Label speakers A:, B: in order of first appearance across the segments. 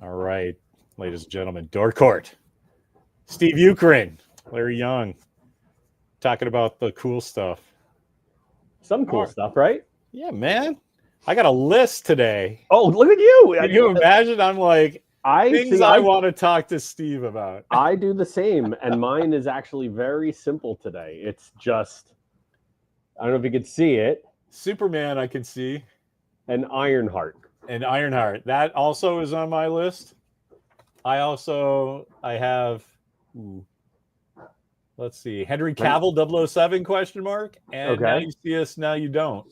A: All right, ladies and gentlemen, Dork, Steve Ukraine, Larry Young, talking about the cool stuff.
B: Some cool stuff, right?
A: Yeah, man. I got a list today.
B: Oh, look at you!
A: Can you imagine? I'm like, things I want to talk to Steve about.
B: I do the same, and mine is actually very simple today. It's just, I don't know if you could see it.
A: Superman, I can see.
B: And Ironheart.
A: And Ironheart. That also is on my list. I have, let's see, Henry Cavill 007 question mark. And now you see us, now you don't.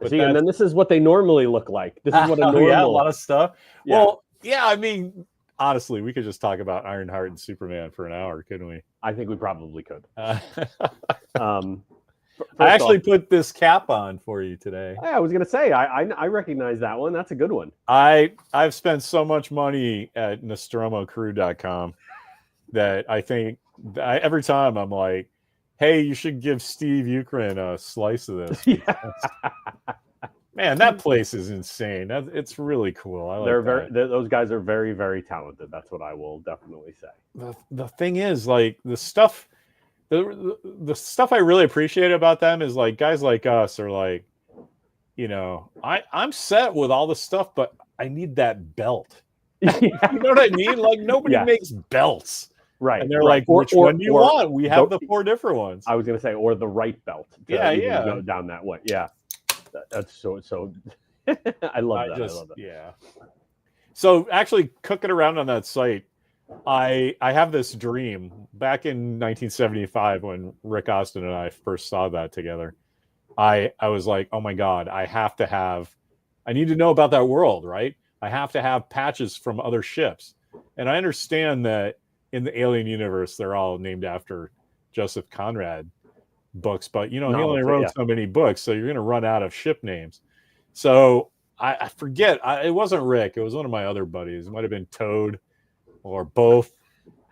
B: But see, and then this is what they normally look like. This is what a normal...
A: yeah, a lot of stuff. Yeah. Well, yeah, I mean, honestly, we could just talk about Ironheart and Superman for an hour, couldn't we?
B: I think we probably could.
A: I actually put this cap on for you today.
B: I was going to say, I recognize that one. That's a good one.
A: I've spent so much money at NostromoCrew.com that I think every time I'm like, hey, you should give Steve Ukraine a slice of this. Man, that place is insane. It's really cool. I like
B: those guys are very, very talented. That's what I will definitely say.
A: The thing is, like, the stuff I really appreciate about them is, like, guys like us are like, you know, I'm set with all the stuff, but I need that belt. You know what I mean? Like, nobody makes belts.
B: Right.
A: And they're like, which one do you want? We have the 4 different ones.
B: I was going to say, or the right belt.
A: Yeah.
B: Go down that way. Yeah. That's so. I love that.
A: Yeah. So actually cooking around on that site, I have this dream back in 1975 when Rick Austin and I first saw that together. I was like, oh my God, I need to know about that world, right? I have to have patches from other ships. And I understand that in the Alien universe, they're all named after Joseph Conrad books, but he only wrote so many books, so you're going to run out of ship names. So I forget, it wasn't Rick, it was one of my other buddies. It might have been Toad or both.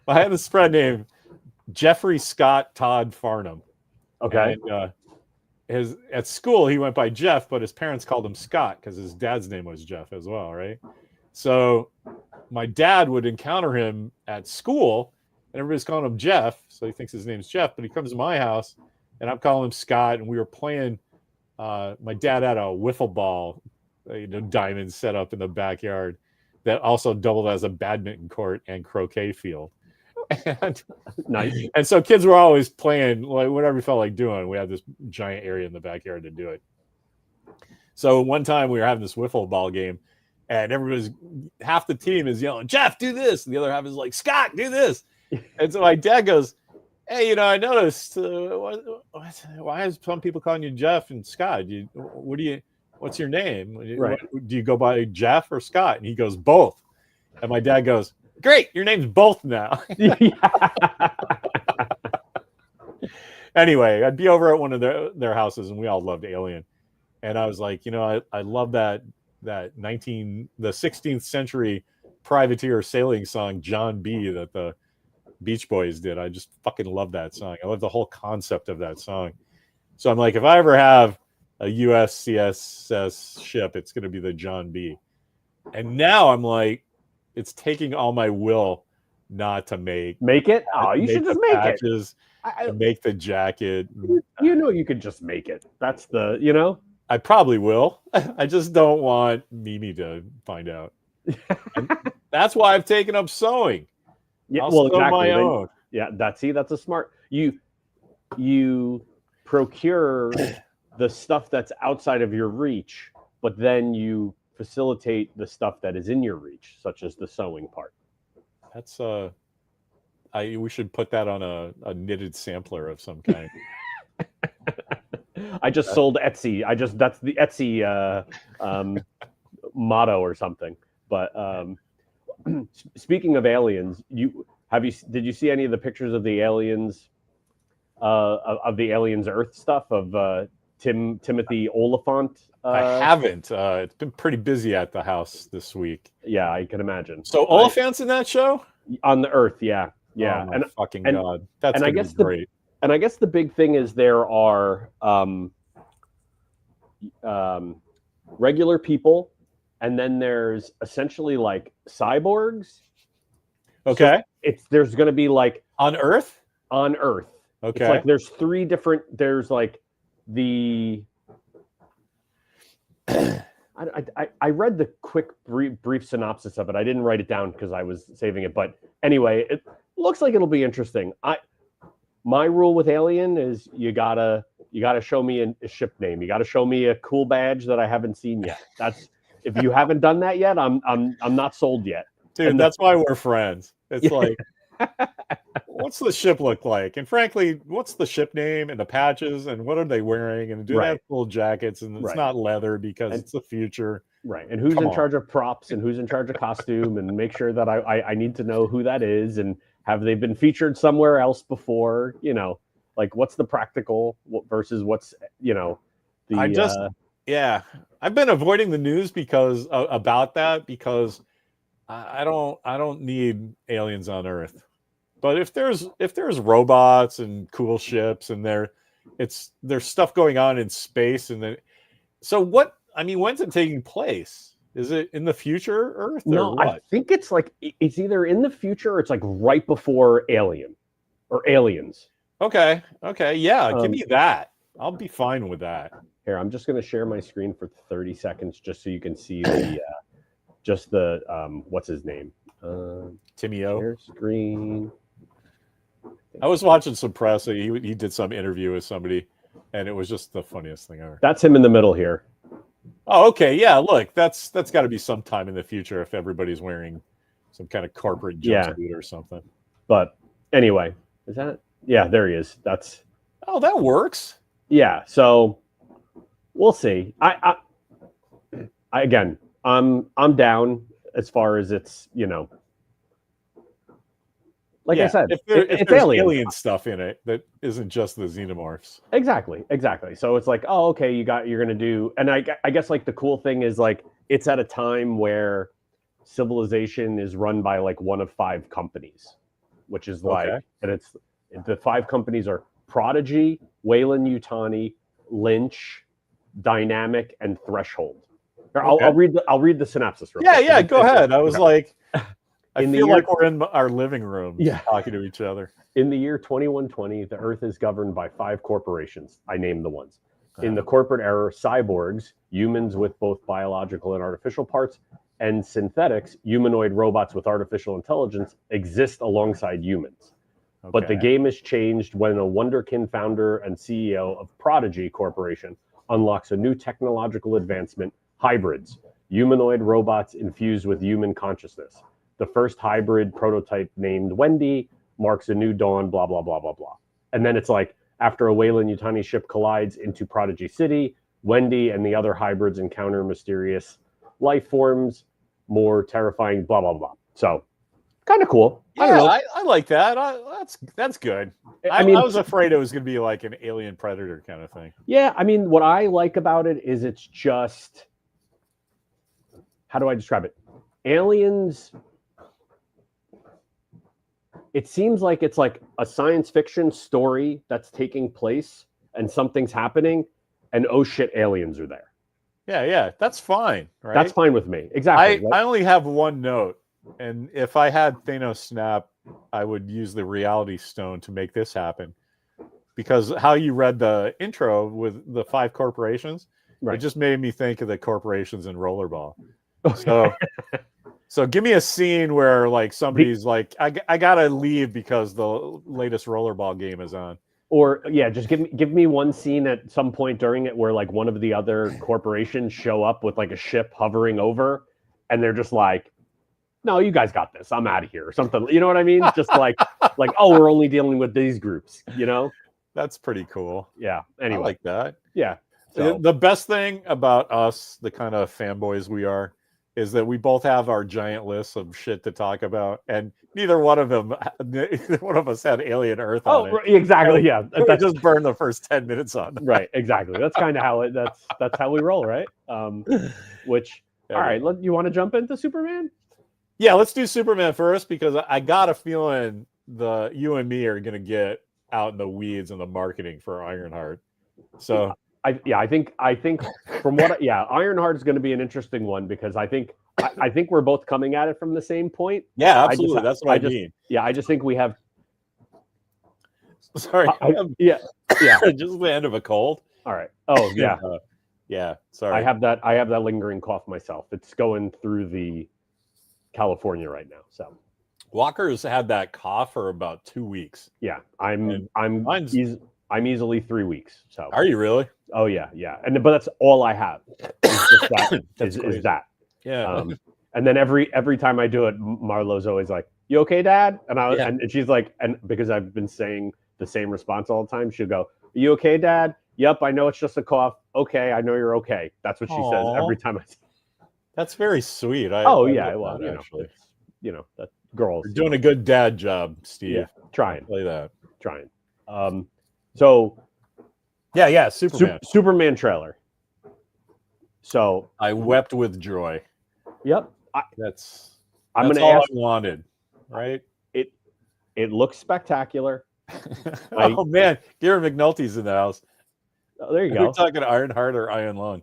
A: I had this friend named Jeffrey Scott Todd Farnham.
B: Okay.
A: And at school he went by Jeff, but his parents called him Scott because his dad's name was Jeff as well, right? So my dad would encounter him at school and everybody's calling him Jeff, so he thinks his name's Jeff, but he comes to my house and I'm calling him Scott, and we were playing. My dad had a wiffle ball, diamond set up in the backyard that also doubled as a badminton court and croquet field. And,
B: nice.
A: And so kids were always playing, like, whatever we felt like doing. We had this giant area in the backyard to do it. So one time we were having this wiffle ball game, and half the team is yelling, Jeff, do this. And the other half is like, Scott, do this. And so my dad goes, hey, I noticed, why is some people calling you Jeff and Scott? What's your name?
B: Right.
A: Do you go by Jeff or Scott? And he goes, both. And my dad goes, great, your name's both now. Anyway, I'd be over at one of their houses, and we all loved Alien. And I was like, I love that 16th century privateer sailing song, John B., that the Beach Boys did. I just fucking love that song. I love the whole concept of that song. So I'm like, if I ever have a USCSS ship, it's going to be the John B. And now I'm like, it's taking all my will not to make
B: it. Oh, you should just make
A: patches,
B: it.
A: Make the jacket.
B: You could just make it. That's the.
A: I probably will. I just don't want Mimi to find out. That's why I've taken up sewing.
B: Yeah,
A: I'll sew my own.
B: That's a smart. You procure the stuff that's outside of your reach, but then you facilitate the stuff that is in your reach, such as the sewing part.
A: That's we should put that on a knitted sampler of some kind.
B: I just sold Etsy. That's the Etsy motto or something. But speaking of aliens, did you see any of the pictures of the aliens of the aliens Earth stuff of Timothy Oliphant?
A: I haven't. It's been pretty busy at the house this week.
B: Yeah, I can imagine.
A: So Oliphant's in that show?
B: On the Earth, yeah.
A: Oh my fucking God. That's gonna be great.
B: And I guess the big thing is there are regular people and then there's essentially like cyborgs.
A: Okay.
B: So there's going to be like
A: on Earth.
B: On Earth.
A: Okay.
B: It's like there's 3 different. There's like the. I read the quick brief synopsis of it. I didn't write it down because I was saving it. But anyway, it looks like it'll be interesting. My rule with Alien is you gotta show me a ship name. You gotta show me a cool badge that I haven't seen yet. That's if you haven't done that yet, I'm not sold yet.
A: Dude, that's why we're friends. It's like, what's the ship look like? And frankly, what's the ship name and the patches and what are they wearing? And do they have cool jackets? And it's not leather because it's the future.
B: Right. And who's in charge of props and who's in charge of costume, and make sure that I need to know who that is, and have they been featured somewhere else before? You know, like what's the practical versus what's, you know, the
A: I've been avoiding the news because about that, because I don't need aliens on Earth. But if there's robots and cool ships and there's stuff going on in space, and then when's it taking place? Is it in the future Earth?
B: No, I think it's like it's either in the future or it's like right before Alien or Aliens.
A: Okay. Yeah, give me that. I'll be fine with that.
B: Here, I'm just going to share my screen for 30 seconds just so you can see the just the what's his name?
A: Timmy O.
B: Share screen.
A: I was watching some press. He did some interview with somebody, and it was just the funniest thing ever.
B: That's him in the middle here.
A: Oh, okay. Yeah, look, that's got to be sometime in the future if everybody's wearing some kind of corporate jumpsuit or something.
B: But anyway, is that? Yeah, there he is. That
A: works.
B: Yeah, so we'll see. I again, I'm down as far as it's, you know. Like I said,
A: if there's alien stuff in it that isn't just the xenomorphs.
B: Exactly. So it's like, oh, okay, you're gonna do, and I guess like the cool thing is like it's at a time where civilization is run by like one of 5 companies, which is like, and it's the 5 companies are Prodigy, Weyland-Yutani, Lynch, Dynamic, and Threshold. I'll read the synopsis real quick.
A: Yeah, go ahead. I was like. I feel like we're in our living room talking to each other.
B: In the year 2120, the Earth is governed by 5 corporations. I named the ones. In the corporate era, cyborgs, humans with both biological and artificial parts, and synthetics, humanoid robots with artificial intelligence, exist alongside humans. Okay. But the game is changed when a wonderkin founder and CEO of Prodigy Corporation unlocks a new technological advancement, hybrids, humanoid robots infused with human consciousness. The first hybrid prototype, named Wendy, marks a new dawn, blah, blah, blah, blah, blah. And then it's like, after a Weyland-Yutani ship collides into Prodigy City, Wendy and the other hybrids encounter mysterious life forms, more terrifying, blah, blah, blah. So, kind of cool.
A: Yeah, I like that. That's good. I mean, I was afraid it was going to be like an Alien Predator kind of thing.
B: Yeah, I mean, what I like about it is it's just, how do I describe it? Aliens... It seems like it's like a science fiction story that's taking place and something's happening, and oh shit, aliens are there.
A: Yeah, that's fine. Right?
B: That's fine with me. Exactly.
A: I only have one note, and if I had Thanos snap, I would use the Reality Stone to make this happen. Because how you read the intro with the 5 corporations, it just made me think of the corporations in Rollerball. So. So give me a scene where like somebody's like, I gotta leave because the latest Rollerball game is on.
B: Or just give me one scene at some point during it where like one of the other corporations show up with like a ship hovering over, and they're just like, no, you guys got this. I'm out of here or something. You know what I mean? Just like oh, we're only dealing with these groups. You know?
A: That's pretty cool.
B: Yeah. Anyway,
A: I like that.
B: Yeah.
A: So. The best thing about us, the kind of fanboys we are, is that we both have our giant lists of shit to talk about, and neither one of us had Alien Earth on it.
B: Exactly. Yeah,
A: that just burned the first 10 minutes on that.
B: Right. Exactly. That's kind of how that's how we roll, right? All right. You want to jump into Superman?
A: Yeah, let's do Superman first, because I got a feeling you and me are going to get out in the weeds in the marketing for Ironheart. So
B: I think from what Ironheart is going to be an interesting one because I think we're both coming at it from the same point.
A: Yeah, absolutely. That's what I mean.
B: Yeah, I just think we have.
A: Sorry.
B: Yeah.
A: Just the end of a cold.
B: All right. Oh yeah.
A: Yeah. Sorry.
B: I have that lingering cough myself. It's going through the California right now. So
A: Walker's had that cough for about 2 weeks.
B: Yeah, I'm easily 3 weeks. So
A: are you really?
B: Oh yeah. But that's all I have. Is that.
A: Yeah.
B: And then every time I do it, Marlo's always like, "You okay, Dad?" And she's like, and because I've been saying the same response all the time, she'll go, "You okay, Dad?" "Yep, I know it's just a cough." "Okay, I know you're okay." That's what she says every time I.
A: That's very sweet.
B: Well, actually, that girls.
A: You're doing a good dad job, Steve.
B: Yeah, trying.
A: Play that.
B: Trying. So.
A: Yeah, Superman.
B: Superman trailer. So
A: I wept with joy.
B: Yep.
A: That's
B: all
A: I wanted, right?
B: It looks spectacular.
A: Oh man, Gary McNulty's in the house.
B: Oh, there you go.
A: We're talking Ironheart or Iron Lung.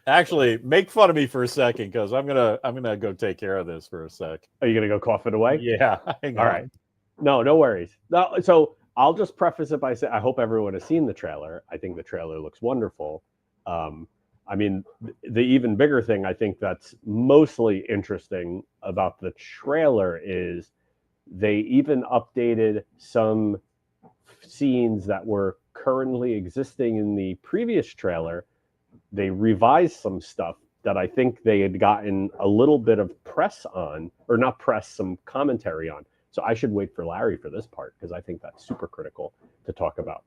A: Actually, make fun of me for a second because I'm gonna go take care of this for a sec.
B: Are you gonna go cough it away?
A: Yeah.
B: All right. No worries. No, so I'll just preface it by saying I hope everyone has seen the trailer. I think the trailer looks wonderful. I mean, the even bigger thing I think that's mostly interesting about the trailer is they even updated some scenes that were currently existing in the previous trailer. They revised some stuff that I think they had gotten a little bit of press on, or not press, some commentary on. So I should wait for Larry for this part because I think that's super critical to talk about.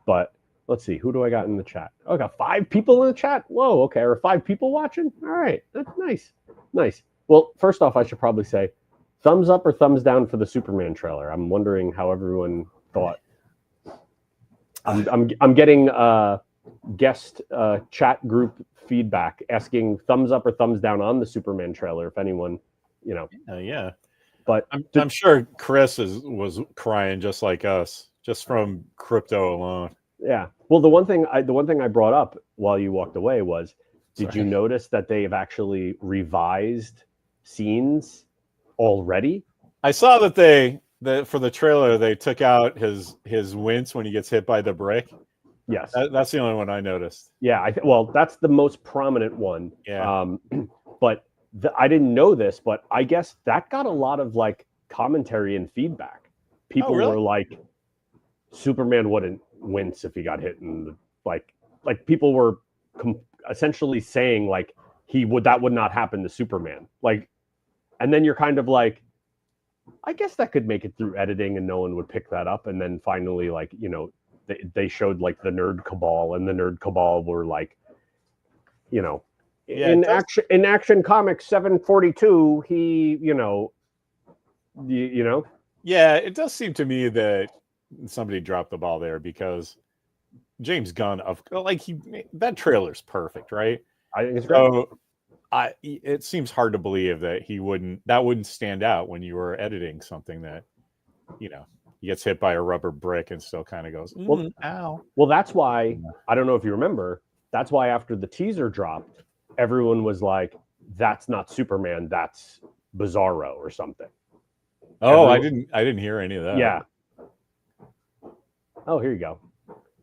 B: But let's see, who do I got in the chat? Oh, I got 5 people in the chat. Whoa, okay, or 5 people watching. All right, that's nice. Well, first off, I should probably say, thumbs up or thumbs down for the Superman trailer. I'm wondering how everyone thought. I'm getting guest chat group feedback asking thumbs up or thumbs down on the Superman trailer. If anyone,
A: yeah.
B: But
A: I'm sure Chris was crying just like us, just from crypto alone.
B: Yeah. Well, the one thing I brought up while you walked away was, did you notice that they've actually revised scenes already? I
A: saw that for the trailer they took out his wince when he gets hit by the brick.
B: Yes.
A: That's the only one I noticed.
B: Yeah. Well, that's the most prominent one.
A: Yeah.
B: But I didn't know this, but I guess that got a lot of commentary and feedback. People were like, Superman wouldn't wince if he got hit, and like people were essentially saying that would not happen to Superman. And then you're kind of like, I guess that could make it through editing and no one would pick that up. And then finally, they showed the Nerd Cabal, and the Nerd Cabal were in Action Comics 742, he,
A: Yeah, it does seem to me that somebody dropped the ball there because James Gunn that trailer's perfect, right?
B: I think it's great.
A: So it seems hard to believe that that wouldn't stand out when you were editing something that, he gets hit by a rubber brick and still kind of goes, ow.
B: Well, that's why, I don't know if you remember, that's why after the teaser dropped, everyone was like, that's not Superman, that's Bizarro or something.
A: Oh, I didn't hear any of that.
B: Yeah. Oh, here you go.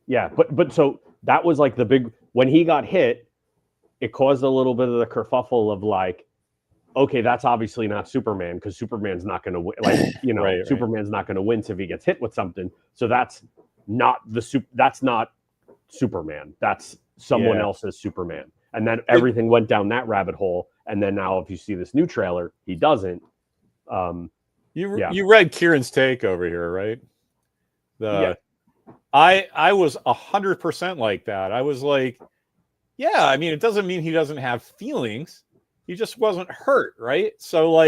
B: Yeah, but so that was the big, when he got hit, it caused a little bit of the kerfuffle of okay, that's obviously not Superman because Superman's not going to win.
A: Right.
B: Superman's not going to wince if he gets hit with something. So that's not Superman. That's someone else's Superman. And then everything went down that rabbit hole. And then now, if you see this new trailer, he doesn't.
A: You read Kieran's take over here, right? I was 100% like that. I was like, yeah, I mean, it doesn't mean he doesn't have feelings. He just wasn't hurt, right? So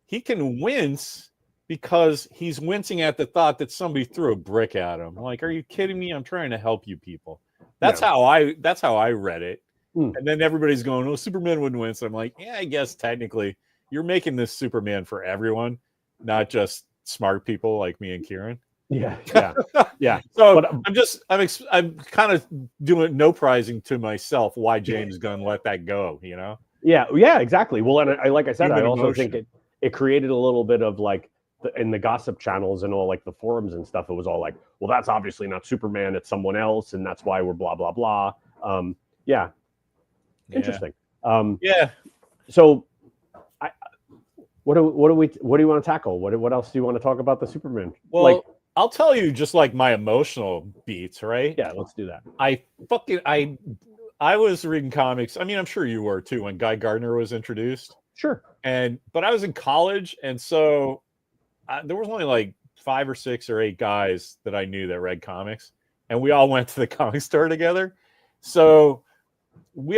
A: he can wince because he's wincing at the thought that somebody threw a brick at him. Are you kidding me? I'm trying to help you people. That's how I read it. And then everybody's going, "Oh, Superman wouldn't wince." I'm like, yeah, I guess technically you're making this Superman for everyone, not just smart people like me and Kieran.
B: Yeah. Yeah.
A: So
B: But
A: I'm kind of doing no prizing to myself why James Gunn let that go, you know?
B: yeah, exactly. Well, and like I said,
A: Human
B: I also
A: emotion.
B: think it created a little bit of like in the gossip channels and all like the forums and stuff. It was all like, well, that's obviously not Superman; it's someone else, and that's why we're blah blah blah. Yeah, interesting.
A: Yeah.
B: So, I, what do you want to tackle? What else do you want to talk about the Superman?
A: Well,
B: Like,
A: I'll tell you just like my emotional beats, right?
B: yeah, let's do that.
A: I was reading comics. I mean, I'm sure you were too when Guy Gardner was introduced.
B: Sure.
A: But I was in college, and so there was only like 5 or 6 or 8 guys that I knew that read comics, and we all went to the comic store together. So we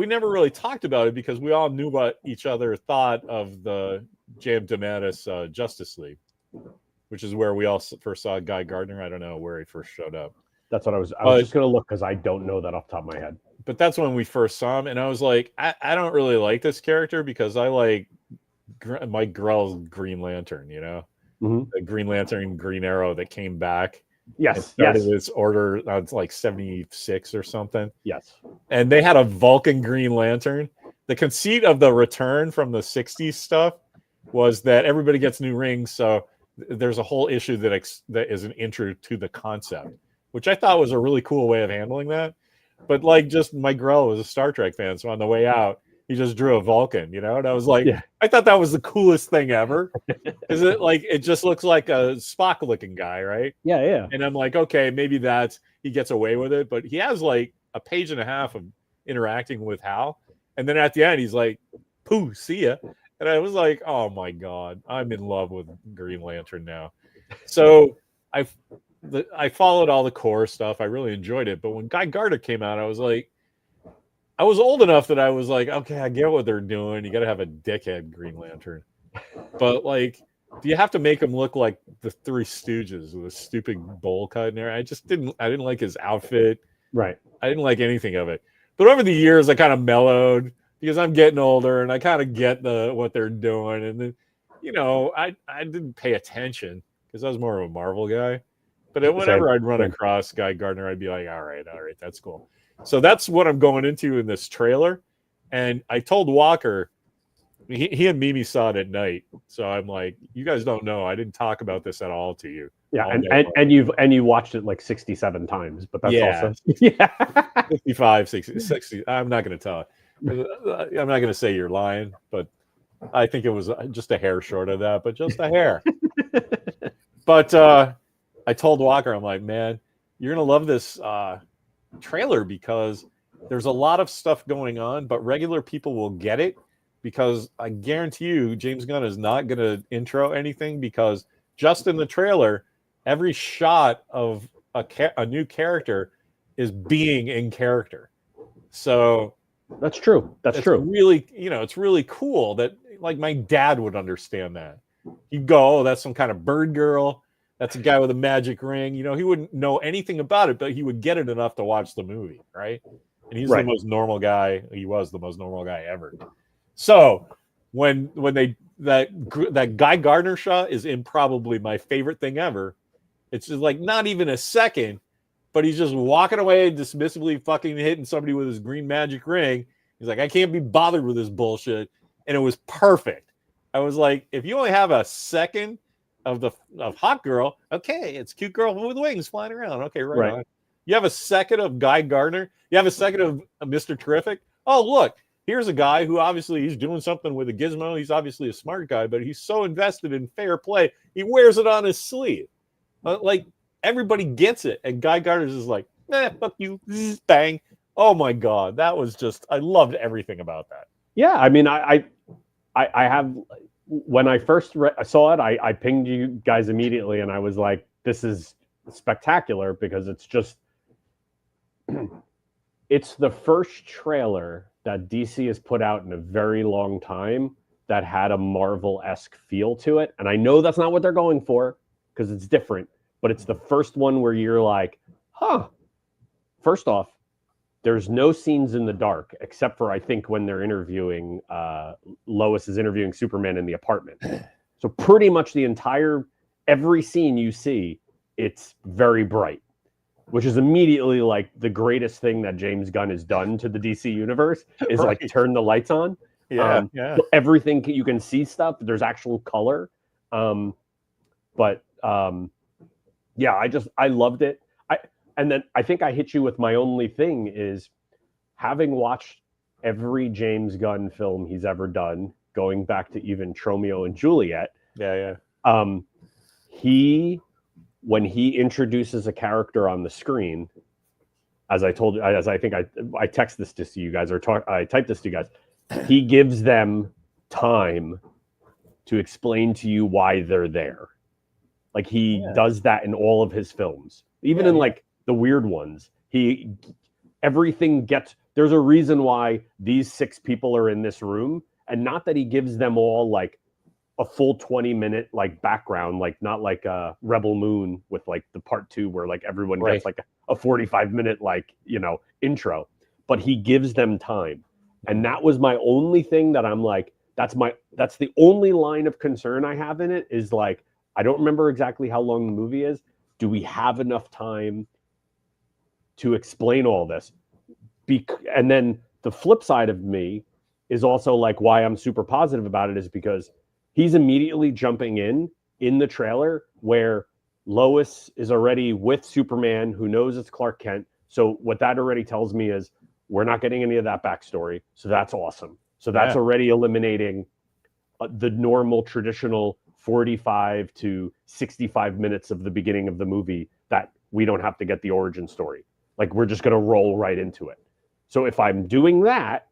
A: never really talked about it because we all knew what each other thought of the J.M. DeMatteis Justice League, which is where we all first saw Guy Gardner. I don't know where he first showed up.
B: That's what I was just going to look because I don't know that off the top of my head.
A: But that's when we first saw him, and I was like, I don't really like this character because I like Mike Grell's Green Lantern, you know, the Green Lantern, Green Arrow that came back.
B: Yes,
A: started its order. It's like 76 or something.
B: Yes,
A: and they had a Vulcan Green Lantern. The conceit of the return from the 60s stuff was that everybody gets new rings, so there's a whole issue that is an intro to the concept, which I thought was a really cool way of handling that. But like, just Mike Grell was a Star Trek fan, so on the way out, he just drew a Vulcan, you know. And I was like, I thought that was the coolest thing ever. Is it like it just looks like a Spock-looking guy, right?
B: Yeah.
A: And I'm like, okay, maybe he gets away with it, but he has like a page and a half of interacting with Hal, and then at the end, he's like, "Pooh, see ya." And I was like, oh my god, I'm in love with Green Lantern now. So I followed all the core stuff. I really enjoyed it. But when Guy Gardner came out, I was old enough that I was like, okay, I get what they're doing. You got to have a dickhead Green Lantern. But like, do you have to make him look like the Three Stooges with a stupid bowl cut in there? I didn't like his outfit.
B: Right.
A: I didn't like anything of it. But over the years, I kind of mellowed because I'm getting older and I kind of get what they're doing. And then, you know, I didn't pay attention because I was more of a Marvel guy. But whenever I'd run across Guy Gardner, I'd be like, all right, that's cool. So that's what I'm going into in this trailer. And I told Walker, he and Mimi saw it at night. So I'm like, you guys don't know. I didn't talk about this at all to you.
B: Yeah, and you watched it like 67 times, but that's also
A: 55, 60. I'm not going to tell it. I'm not going to say you're lying, but I think it was just a hair short of that, but just a hair. But I told Walker, I'm like, man, you're going to love this trailer because there's a lot of stuff going on, but regular people will get it because I guarantee you James Gunn is not going to intro anything because just in the trailer, every shot of a new character is being in character. So
B: that's true. That's true.
A: Really, it's really cool that like my dad would understand that. He'd go, oh, that's some kind of bird girl. That's a guy with a magic ring. You know, he wouldn't know anything about it, but he would get it enough to watch the movie, right? And he's the most normal guy. He was the most normal guy ever. So when that Guy Gardner shot is in probably my favorite thing ever. It's just like not even a second, but he's just walking away dismissively fucking hitting somebody with his green magic ring. He's like, I can't be bothered with this bullshit. And it was perfect. I was like, if you only have a second of Hot Girl, okay, it's cute girl with wings flying around. Okay, right on. You have a second of Guy Gardner. You have a second of Mr. Terrific. Oh, look, here's a guy who obviously he's doing something with a gizmo. He's obviously a smart guy, but he's so invested in fair play, he wears it on his sleeve. Like everybody gets it, and Guy Gardner's is like, fuck you, bang. Oh my god, that was just I loved everything about that.
B: Yeah, I mean, I have when I first saw it, I pinged you guys immediately, and I was like, this is spectacular because it's just it's the first trailer that DC has put out in a very long time that had a Marvel-esque feel to it, and I know that's not what they're going for because it's different, but it's the first one where you're like, huh. First off, there's no scenes in the dark except for I think when they're interviewing Lois is interviewing Superman in the apartment. So pretty much every scene you see it's very bright, which is immediately like the greatest thing that James Gunn has done to the DC universe is
A: Right.
B: like turn the lights on.
A: Yeah.
B: So everything you can see stuff. There's actual color. Yeah, I loved it. And then I think I hit you with my only thing is having watched every James Gunn film he's ever done, going back to even Romeo and Juliet.
A: Yeah.
B: When he introduces a character on the screen, as I told you, as I think I text this to you guys, or I typed this to you guys, he gives them time to explain to you why they're there. Like he does that in all of his films, even in like the weird ones. Everything gets. There's a reason why these 6 people are in this room, and not that he gives them all like a full 20-minute like background, like not like Rebel Moon with like the part 2 where like everyone gets like a 45-minute like intro, but he gives them time, and that was my only thing that I'm like that's the only line of concern I have in it is like I don't remember exactly how long the movie is. Do we have enough time to explain all this? And then the flip side of me is also like why I'm super positive about it is because he's immediately jumping in the trailer where Lois is already with Superman, who knows it's Clark Kent. So what that already tells me is we're not getting any of that backstory. So that's awesome. So that's already eliminating the normal traditional 45 to 65 minutes of the beginning of the movie that we don't have to get the origin story. Like we're just going to roll right into it. So if I'm doing that,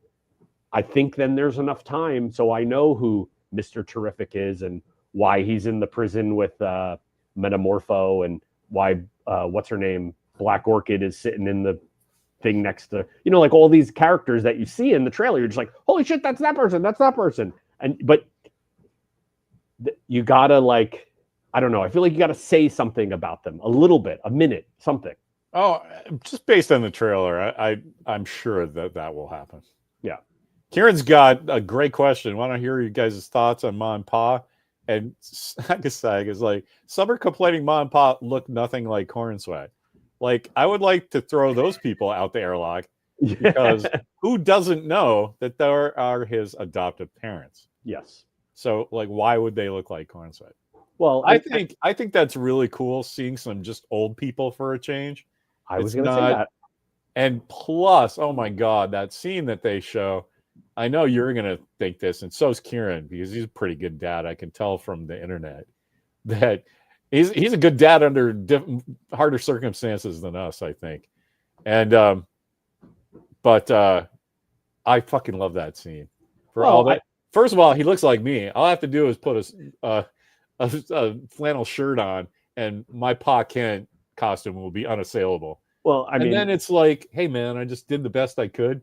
B: I think then there's enough time so I know who Mr. Terrific is and why he's in the prison with Metamorpho and why what's her name, Black Orchid, is sitting in the thing next to like all these characters that you see in the trailer. You're just like, holy shit, that's that person. But you gotta like, I don't know. I feel like you gotta say something about them a little bit, a minute, something.
A: Oh, just based on the trailer, I'm sure that will happen.
B: Yeah.
A: Kieran's got a great question. Want to hear you guys' thoughts on Ma and Pa? And Sagasag is like, some are complaining Ma and Pa look nothing like Corn Sweat. Like, I would like to throw those people out the airlock because who doesn't know that there are his adoptive parents?
B: Yes.
A: So, like, why would they look like Corn Sweat?
B: Well,
A: I think that's really cool seeing some just old people for a change.
B: I was going to say that.
A: And plus, oh my God, that scene that they show, I know you're going to think this, and so is Kieran, because he's a pretty good dad. I can tell from the internet that he's a good dad under harder circumstances than us, I think. And but I fucking love that scene for all that. First of all, he looks like me. All I have to do is put a flannel shirt on, and my Pa Kent costume will be unassailable.
B: Well, I mean,
A: and then it's like, hey man, I just did the best I could.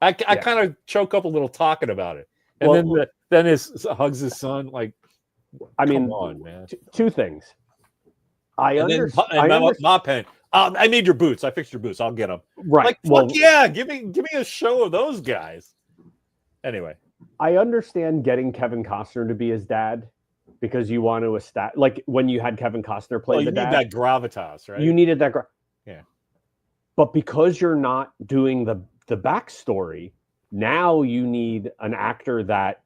A: I kind of choke up a little talking about it, and then his hugs his son. Like,
B: I mean,
A: come on, man.
B: Two things. I understand.
A: Ma Pen. I made your boots. I fixed your boots. I'll get them.
B: Right.
A: Like, fuck yeah, give me a show of those guys. Anyway,
B: I understand getting Kevin Costner to be his dad because you want to establish, like when you had Kevin Costner play the dad.
A: You need that gravitas, right?
B: You needed that.
A: Yeah.
B: But because you're not doing the backstory, now you need an actor that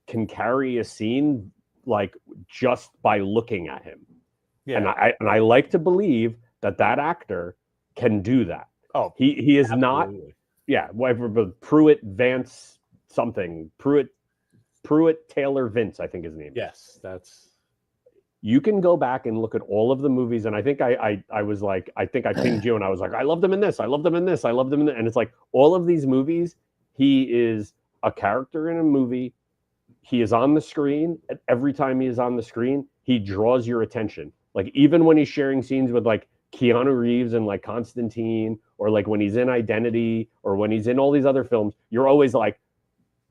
B: can carry a scene like just by looking at him. Yeah. And I like to believe that actor can do that.
A: Oh,
B: he is absolutely not. Yeah, whatever. But Pruitt Vance something. Pruitt Taylor Vince, I think his name.
A: Yes, that's.
B: You can go back and look at all of the movies, and I think I was like, I think I pinged you, and I was like, I love them in this, I love them in this, I love them in this. And it's like all of these movies, he is a character in a movie. He is on the screen, and every time he is on the screen, he draws your attention. Like even when he's sharing scenes with like Keanu Reeves and like Constantine, or like when he's in Identity, or when he's in all these other films, you're always like,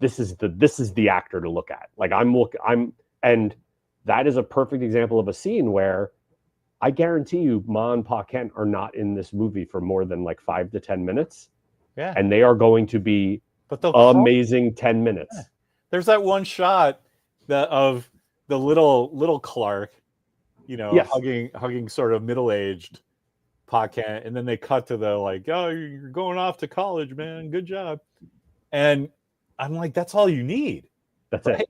B: this is the actor to look at. Like and that is a perfect example of a scene where I guarantee you Ma and Pa Kent are not in this movie for more than like 5 to 10 minutes.
A: Yeah.
B: And they are going to be amazing 10 minutes.
A: Yeah. There's that one shot of the little Clark
B: Yes.
A: hugging sort of middle-aged podcast, and then they cut to the like, oh, you're going off to college, man, good job. And I'm like, that's all you need.
B: That's
A: right?
B: it.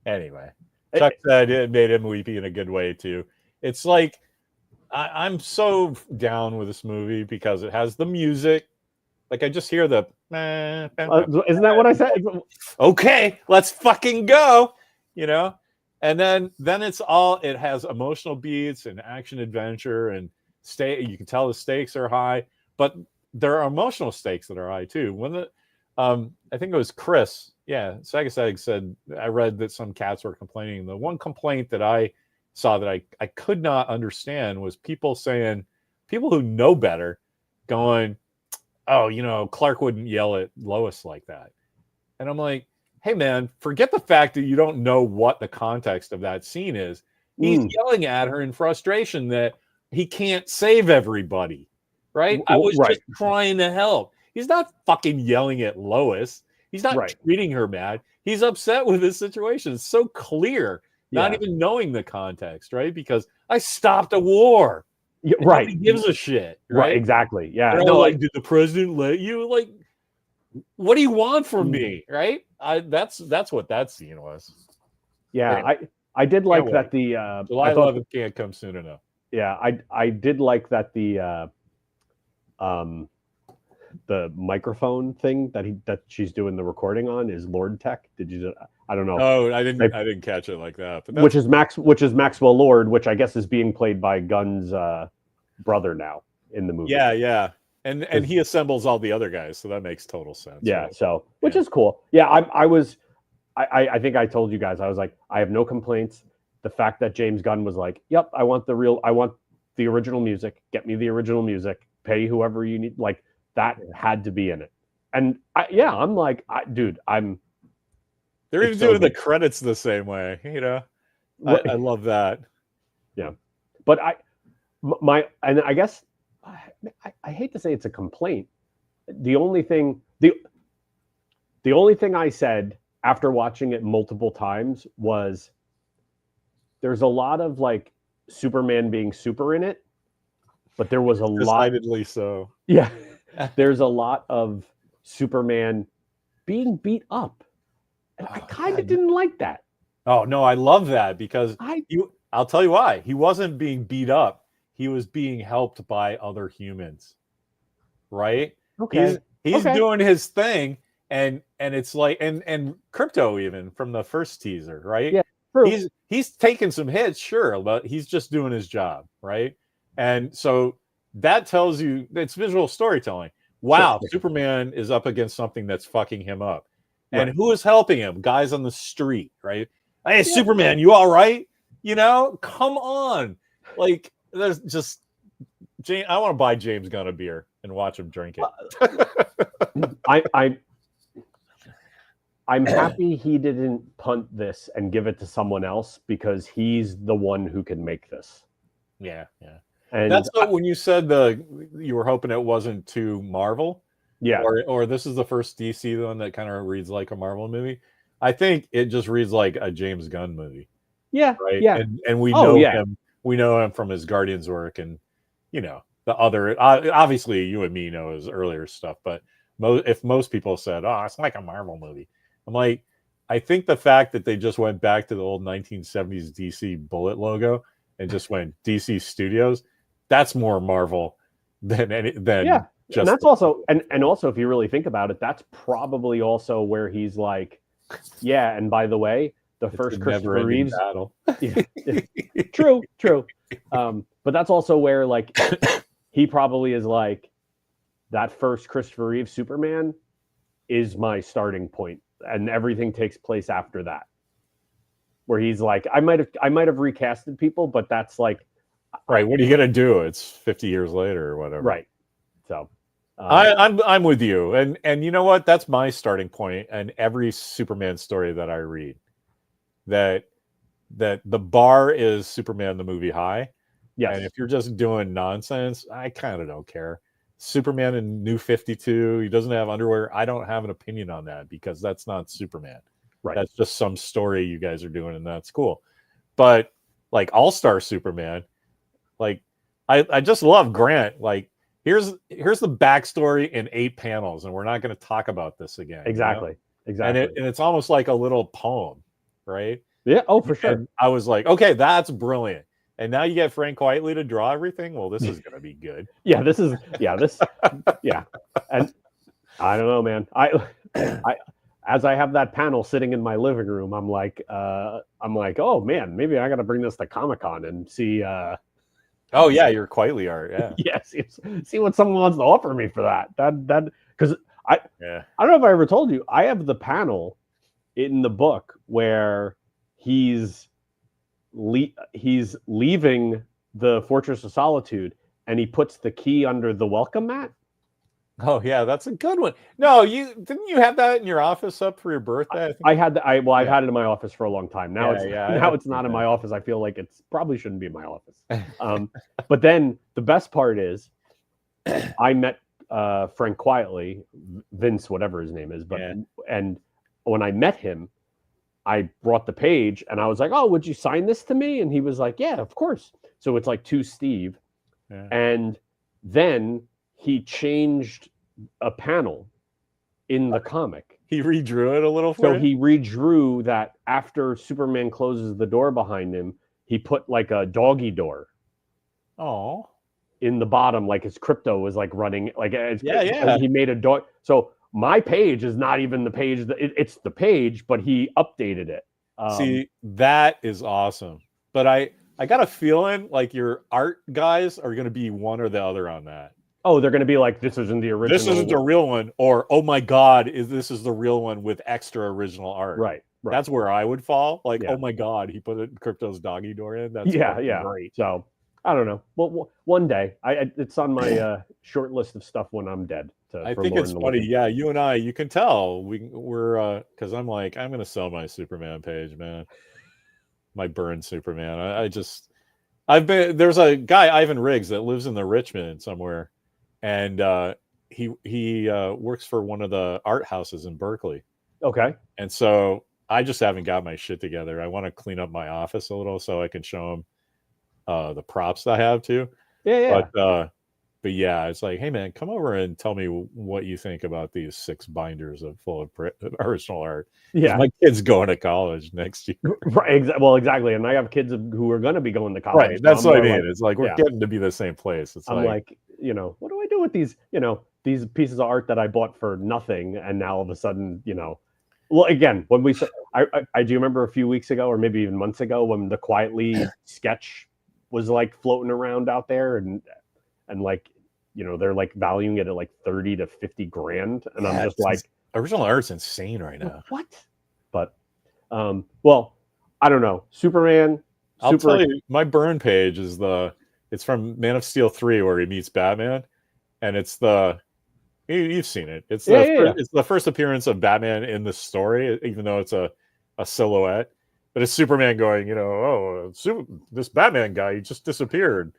A: Anyway, Chuck said it made him weepy in a good way too. It's like I'm so down with this movie because it has the music. Like I just hear the
B: Isn't that what I said?
A: okay, let's fucking go, and then it has emotional beats and action adventure and you can tell the stakes are high, but there are emotional stakes that are high too. I think it was Chris, Sagasag said, I read that some cats were complaining. The one complaint that I saw that I could not understand was people who know better going, oh, Clark wouldn't yell at Lois like that. And I'm like, hey, man, forget the fact that you don't know what the context of that scene is. He's yelling at her in frustration that he can't save everybody, right? I was just trying to help. He's not fucking yelling at Lois. He's not treating her bad. He's upset with this situation. It's so clear, not even knowing the context, right? Because I stopped a war.
B: Yeah,
A: nobody gives a shit, right?
B: Exactly. Yeah.
A: No, like, did the president let you? Like, what do you want from me, right? That's what that scene was.
B: Yeah,
A: anyway,
B: I did like that the
A: July 11th can't come soon enough.
B: Yeah, I did like that the microphone thing that she's doing the recording on is Lord Tech. Did you? I don't know.
A: Oh, I didn't catch it like that. But
B: which is Maxwell Lord, which I guess is being played by Gunn's brother now in the movie.
A: Yeah. And he assembles all the other guys, so that makes total sense.
B: Yeah, right? So which is cool. Yeah, I think I told you guys, I was like, I have no complaints. The fact that James Gunn was like, yep, I want the original music. Get me the original music. Pay whoever you need. Like that had to be in it. And I'm like, dude,
A: they're even doing the credits the same way, I love that.
B: Yeah. But I guess I hate to say it's a complaint. The only thing I said after watching it multiple times was there's a lot of like Superman being super in it, but there was
A: decidedly so.
B: Yeah. There's a lot of Superman being beat up. And I kind of didn't like that.
A: Oh, no, I love that because I'll tell you why. He wasn't being beat up. He was being helped by other humans. Right?
B: Okay.
A: He's doing his thing, and it's like and Crypto even from the first teaser, right?
B: Yeah. True.
A: He's taking some hits, sure, but he's just doing his job, right? And so that tells you it's visual storytelling. Wow, sure. Superman is up against something that's fucking him up. And who is helping him? Guys on the street, right? Hey, Superman, you all right? Come on. Like, there's just I want to buy James Gunn a beer and watch him drink it.
B: I'm happy he didn't punt this and give it to someone else because he's the one who can make this.
A: Yeah. And that's when you said you were hoping it wasn't too Marvel.
B: Yeah.
A: Or this is the first DC one that kind of reads like a Marvel movie. I think it just reads like a James Gunn movie.
B: Yeah.
A: Right.
B: Yeah.
A: And we know him. We know him from his Guardians work and the other. Obviously, you and me know his earlier stuff. But if most people said, "Oh, it's like a Marvel movie," I'm like, I think the fact that they just went back to the old 1970s DC bullet logo and just went DC Studios, that's more Marvel than
B: yeah. And that's also and also if you really think about it, that's probably also where he's like, yeah. And by the way, the first Christopher Reeves
A: battle.
B: Yeah. True. But that's also where like he probably is like that first Christopher Reeves Superman is my starting point, and everything takes place after that. Where he's like, I might have recasted people, but that's like,
A: right. What are you gonna do? It's 50 years later or whatever.
B: Right. So
A: I'm with you, and you know what? That's my starting point. And every Superman story that I read, that the bar is Superman the movie high.
B: Yes.
A: And if you're just doing nonsense, I kind of don't care. Superman in New 52, he doesn't have underwear. I don't have an opinion on that because that's not Superman.
B: Right.
A: That's just some story you guys are doing, and that's cool. But like All-Star Superman. Like I just love Grant. Like here's the backstory in 8 panels, and we're not going to talk about this again.
B: Exactly.
A: You know?
B: Exactly.
A: And it's almost like a little poem, right?
B: Yeah. Oh, for sure.
A: And I was like, okay, that's brilliant. And now you get Frank Quietly to draw everything. Well, this is going to be good.
B: Yeah. Yeah. And I don't know, man. As I have that panel sitting in my living room, I'm like, oh man, maybe I got to bring this to Comic-Con and see.
A: Oh yeah, your Quietly art. Yeah.
B: Yeah. See what someone wants to offer me for that. Because I
A: Yeah.
B: don't know if I ever told you, I have the panel in the book where he's leaving the Fortress of Solitude and he puts the key under the welcome mat.
A: Oh yeah, that's a good one. No, didn't you have that in your office up for your birthday?
B: I've had it in my office for a long time. Now it's not in my office. I feel like it's probably shouldn't be in my office. But then the best part is I met Frank Quietly, Vince, whatever his name is, and when I met him, I brought the page and I was like, "Oh, would you sign this to me?" And he was like, "Yeah, of course." So it's like to Steve, and then he changed a panel in the comic.
A: He redrew it a little for
B: So
A: you?
B: he redrew that after Superman closes the door behind him, he put like a doggy door.
A: Oh.
B: In the bottom, like his crypto was like running, like
A: yeah.
B: He made a dog. So my page is not even the page it's the page, but he updated it.
A: See, that is awesome. But I got a feeling like your art guys are going to be one or the other on that.
B: Oh, they're going to be like, this isn't the original.
A: This isn't the real one, or oh my god, this is the real one with extra original art.
B: Right.
A: That's where I would fall. Like, oh my god, he put Crypto's doggy door in. That's great.
B: So I don't know. Well, one day, it's on my short list of stuff when I'm dead.
A: I think it's funny. Yeah, you and I, you can tell we're because I'm like, I'm gonna sell my Superman page, man. My Burn Superman. There's a guy, Ivan Riggs, that lives in the Richmond somewhere, and he works for one of the art houses in Berkeley.
B: Okay.
A: And so I just haven't got my shit together. I want to clean up my office a little so I can show him the props I have too.
B: Yeah.
A: But yeah, it's like, hey man, come over and tell me what you think about these 6 binders full of original art.
B: Yeah,
A: my kid's going to college next year.
B: Right. Well, exactly. And I have kids who are going to be going to college.
A: Right. That's what I mean. It's like we're getting to be the same place.
B: I'm like, what do I do with these? These pieces of art that I bought for nothing, and now all of a sudden, Well, again, when I do remember a few weeks ago, or maybe even months ago, when the Quietly sketch was like floating around out there, and like, they're like valuing it at like 30 to 50 grand, and I'm just like,
A: original art's insane right now.
B: What? But well, I don't know. Superman.
A: I'll tell you, my Burn page is it's from Man of Steel 3 where he meets Batman, and it's you've seen it. It's it's the first appearance of Batman in the story, even though it's a silhouette. But it's Superman going, this Batman guy, he just disappeared.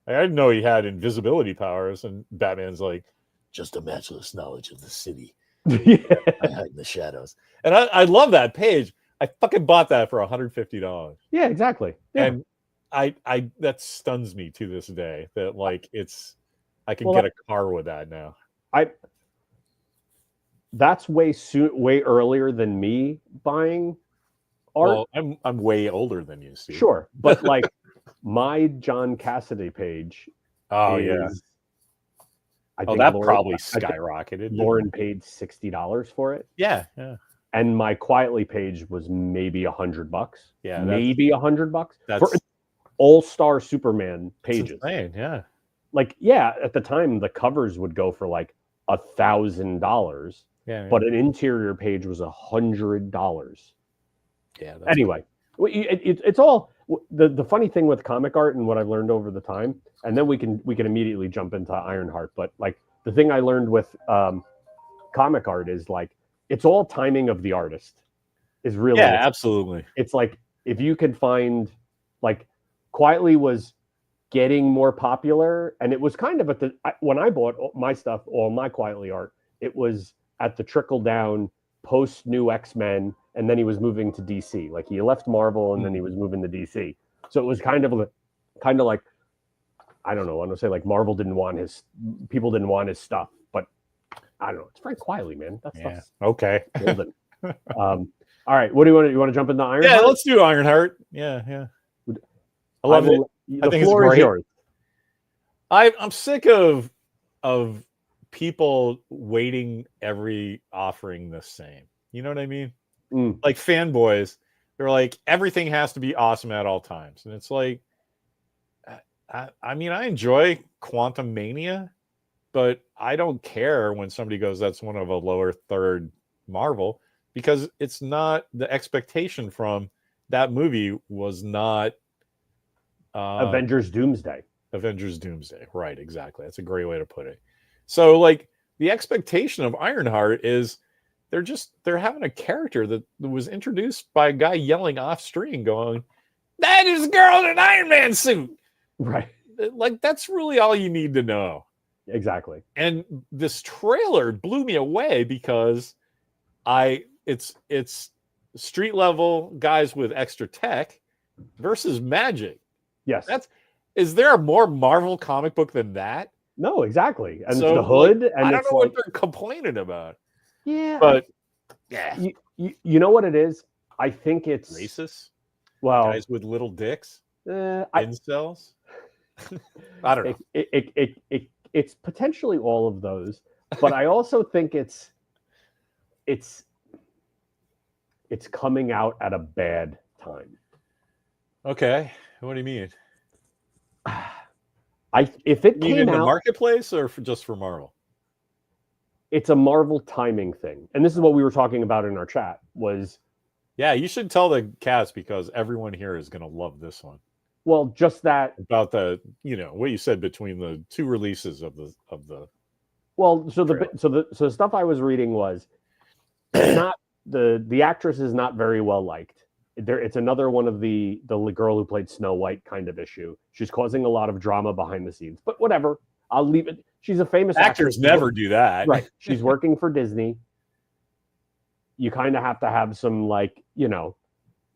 A: I didn't know he had invisibility powers, and Batman's like, just a matchless knowledge of the city. I hide in the shadows. And I love that page. I fucking bought that for $150.
B: Yeah, exactly. Yeah.
A: And I that stuns me to this day that like I can get a car with that now.
B: That's way earlier than me buying art.
A: Well, I'm way older than you, Steve.
B: Sure, but like my John Cassidy page.
A: Oh yeah.
B: I think
A: that probably skyrocketed.
B: Lauren paid $60 for it.
A: Yeah.
B: And my Quietly page was maybe $100.
A: Yeah,
B: maybe $100
A: for
B: all-star Superman pages.
A: Insane, yeah.
B: Like, at the time the covers would go for like $1,000.
A: Yeah.
B: But an interior page was $100.
A: Yeah.
B: Anyway, it's all the funny thing with comic art and what I've learned over the time, and then we can immediately jump into Ironheart. But like the thing I learned with comic art is like it's all timing of the artist. Is really
A: absolutely.
B: It's like if you could find like Quietly was getting more popular, and it was kind of when I bought my stuff, all my Quietly art, it was at the trickle down post New X-Men, and then he was moving to DC. Like he left Marvel and then he was moving to DC. So it was kind of like, I don't know. I want to say like Marvel didn't want people didn't want his stuff, but I don't know. It's Frank Wiley, man. That stuff's
A: okay.
B: golden. All right, what do you want? You want to jump into Ironheart?
A: Yeah, let's do Ironheart. Yeah. I love it.
B: The floor is yours.
A: I'm sick of people weighting every offering the same. You know what I mean? Like fanboys, they're like everything has to be awesome at all times, and it's like, I mean, I enjoy Quantum Mania, but I don't care when somebody goes, that's one of a lower third Marvel, because it's not, the expectation from that movie was not
B: Avengers Doomsday.
A: Right, exactly. That's a great way to put it. So like the expectation of Ironheart is they're having a character that was introduced by a guy yelling off screen going, that is a girl in an Iron Man suit.
B: Right.
A: Like that's really all you need to know.
B: Exactly.
A: And this trailer blew me away because it's street level guys with extra tech versus magic.
B: Yes.
A: Is there a more Marvel comic book than that?
B: No, exactly. And
A: so,
B: it's the hood,
A: like,
B: and
A: I don't
B: it's
A: know
B: like,
A: what they're complaining about.
B: Yeah,
A: but yeah,
B: you know what it is? I think it's
A: racist.
B: Well,
A: guys with little dicks, incels. I don't know.
B: It's potentially all of those, but I also think it's coming out at a bad time.
A: Okay, what do you mean?
B: If it came
A: in
B: out,
A: the marketplace or just for Marvel?
B: It's a Marvel timing thing, and this is what we were talking about in our chat.
A: Yeah, you should tell the cast because everyone here is going to love this one.
B: Well, just that
A: about the what you said between the two releases of the.
B: Well, so the stuff I was reading was not the actress is not very well liked. It's another one of the girl who played Snow White kind of issue. She's causing a lot of drama behind the scenes, but whatever. I'll leave it. She's a famous
A: actors. Never do that,
B: right? She's working for Disney. You kind of have to have some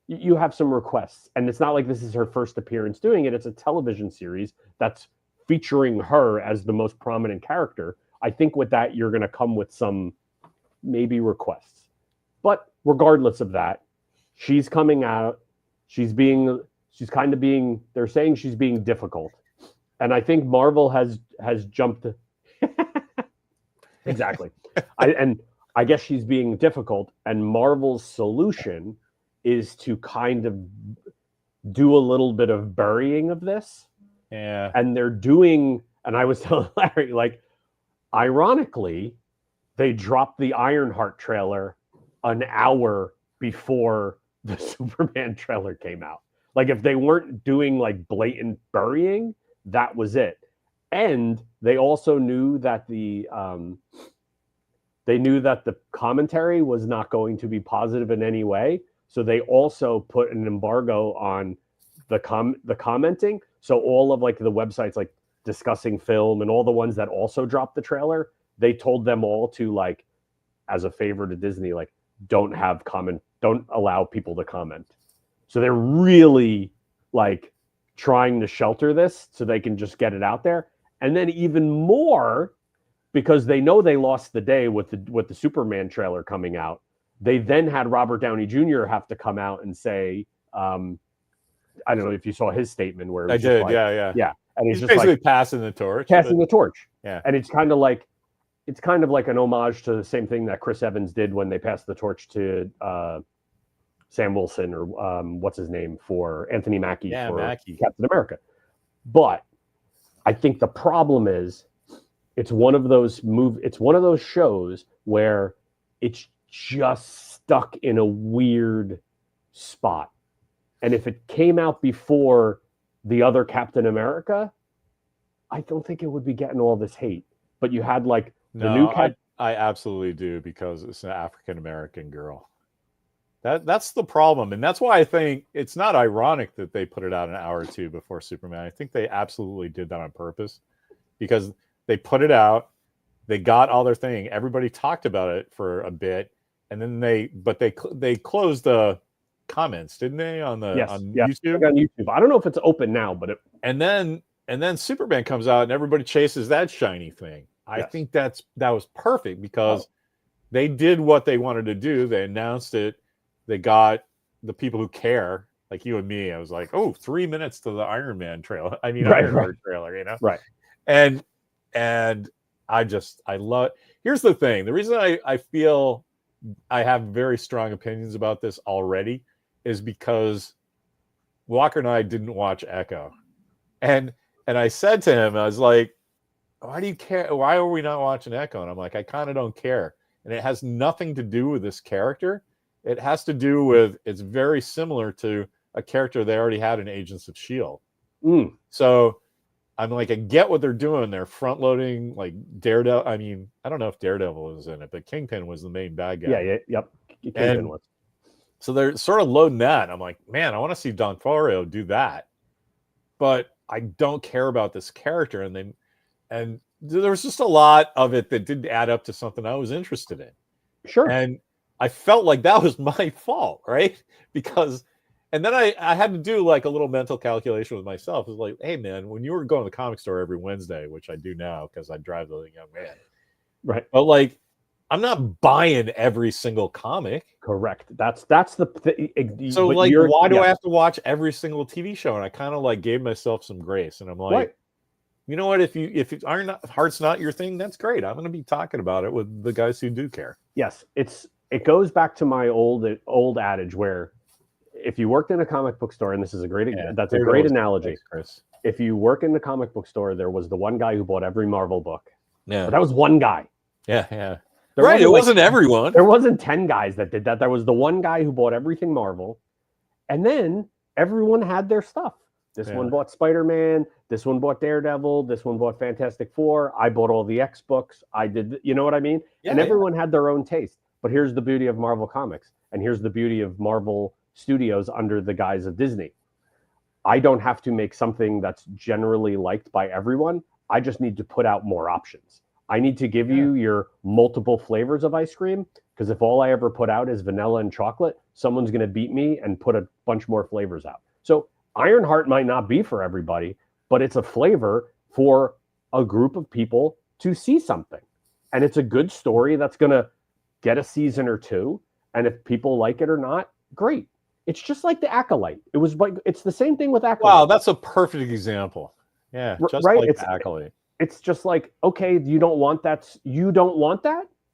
B: you have some requests, and it's not like this is her first appearance doing it. It's a television series that's featuring her as the most prominent character. I think with that, you're going to come with some maybe requests. But regardless of that, she's coming out. She's kind of being, they're saying she's being difficult. And I think Marvel has jumped. Exactly. I guess she's being difficult. And Marvel's solution is to kind of do a little bit of burying of this.
A: Yeah.
B: And they're doing, and I was telling Larry, like, ironically, they dropped the Ironheart trailer an hour before the Superman trailer came out. Like, if they weren't doing like blatant burying, that was it. And they also knew that the commentary was not going to be positive in any way. So they also put an embargo on the commenting. So all of like the websites like Discussing Film and all the ones that also dropped the trailer, they told them all to, like, as a favor to Disney, like, don't allow people to comment. So they're really like trying to shelter this so they can just get it out there. And then even more, because they know they lost the day with the Superman trailer coming out, they then had Robert Downey Jr. have to come out and say, I don't know if you saw his statement where
A: I did, yeah.
B: And
A: he's just basically like, passing the torch.
B: Yeah. And it's kind of like an homage to the same thing that Chris Evans did when they passed the torch to Sam Wilson or what's his name for Anthony Mackie for Captain America. But I think the problem is it's one of those shows where it's just stuck in a weird spot. And if it came out before the other Captain America, I don't think it would be getting all this hate. But you had like the new
A: I absolutely do, because it's an African American girl. That's the problem, and that's why I think it's not ironic that they put it out an hour or two before Superman. I think they absolutely did that on purpose, because they put it out, they got all their thing, everybody talked about it for a bit, and then they closed the comments, didn't they, on
B: YouTube?
A: YouTube?
B: On YouTube. I don't know if it's open now, but
A: and then Superman comes out and everybody chases that shiny thing. I think that was perfect because they did what they wanted to do. They announced it. They got the people who care, like you and me. I was like, oh, 3 minutes to the Iron Man trailer. I mean, Ironheart trailer, you know?
B: Right.
A: And I love. Here's the thing. The reason I feel I have very strong opinions about this already is because Walker and I didn't watch Echo, and I said to him, I was like, why do you care? Why are we not watching Echo? And I'm like, I kind of don't care. And it has nothing to do with this character. It has to do with, it's very similar to a character they already had in Agents of S.H.I.E.L.D. So I'm like, I get what they're doing. They're front loading like Daredevil. I mean, I don't know if Daredevil was in it, but Kingpin was the main bad guy.
B: Kingpin was.
A: So they're sort of loading that. I'm like, man, I want to see Don Florio do that. But I don't care about this character. And there was just a lot of it that didn't add up to something I was interested in.
B: Sure.
A: And I felt like that was my fault, right? Because, and then I had to do like a little mental calculation with myself. It was like, hey man, when you were going to the comic store every Wednesday, which I do now because I drive the young man.
B: Right.
A: But like, I'm not buying every single comic.
B: Correct. That's the
A: so like, why do I have to watch every single TV show? And I kind of like gave myself some grace, and I'm like, you know what? If Ironheart's not your thing, that's great. I'm going to be talking about it with the guys who do care.
B: Yes, it goes back to my old adage where if you worked in a comic book store, and this is a great that's a great analogy.
A: Thanks, Chris.
B: If you work in the comic book store, there was the one guy who bought every Marvel book.
A: Yeah,
B: but that was one guy.
A: Yeah. Right, it wasn't everyone.
B: There wasn't 10 guys that did that. There was the one guy who bought everything Marvel, and then everyone had their stuff. This one bought Spider-Man, this one bought Daredevil, this one bought Fantastic Four, I bought all the X books, I did, you know what I mean? And everyone had their own taste. But here's the beauty of Marvel Comics, and here's the beauty of Marvel Studios under the guise of Disney. I don't have to make something that's generally liked by everyone. I just need to put out more options. I need to give you your multiple flavors of ice cream, because if all I ever put out is vanilla and chocolate, someone's going to beat me and put a bunch more flavors out. So Ironheart might not be for everybody, but it's a flavor for a group of people to see something. And it's a good story that's going to get a season or two. And if people like it or not, great. It's just like the Acolyte. It's the same thing with Acolyte.
A: Wow, that's a perfect example. Yeah, just like the Acolyte.
B: It's just like, okay, you don't want that?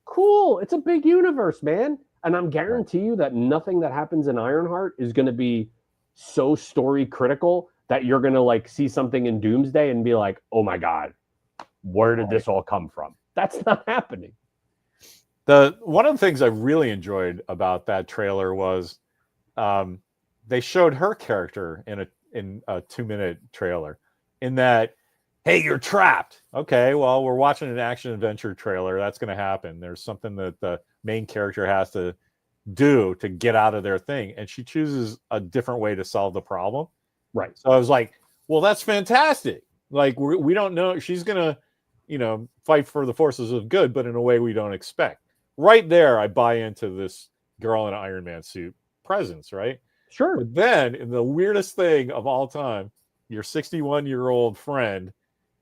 B: Cool. It's a big universe, man. And I'm guarantee you that nothing that happens in Ironheart is going to be so story critical that you're going to like see something in Doomsday and be like, oh my God, where did this all come from? That's not happening.
A: One of the things I really enjoyed about that trailer was they showed her character in a 2-minute trailer, in that, hey, you're trapped. Okay, well, we're watching an action adventure trailer. That's going to happen. There's something that the main character has to do to get out of their thing, and she chooses a different way to solve the problem.
B: Right.
A: So I was like, well, that's fantastic. Like, we don't know. She's going to, fight for the forces of good, but in a way we don't expect. Right there, I buy into this girl in an Iron Man suit presence, right?
B: Sure.
A: But then, in the weirdest thing of all time, your 61-year-old friend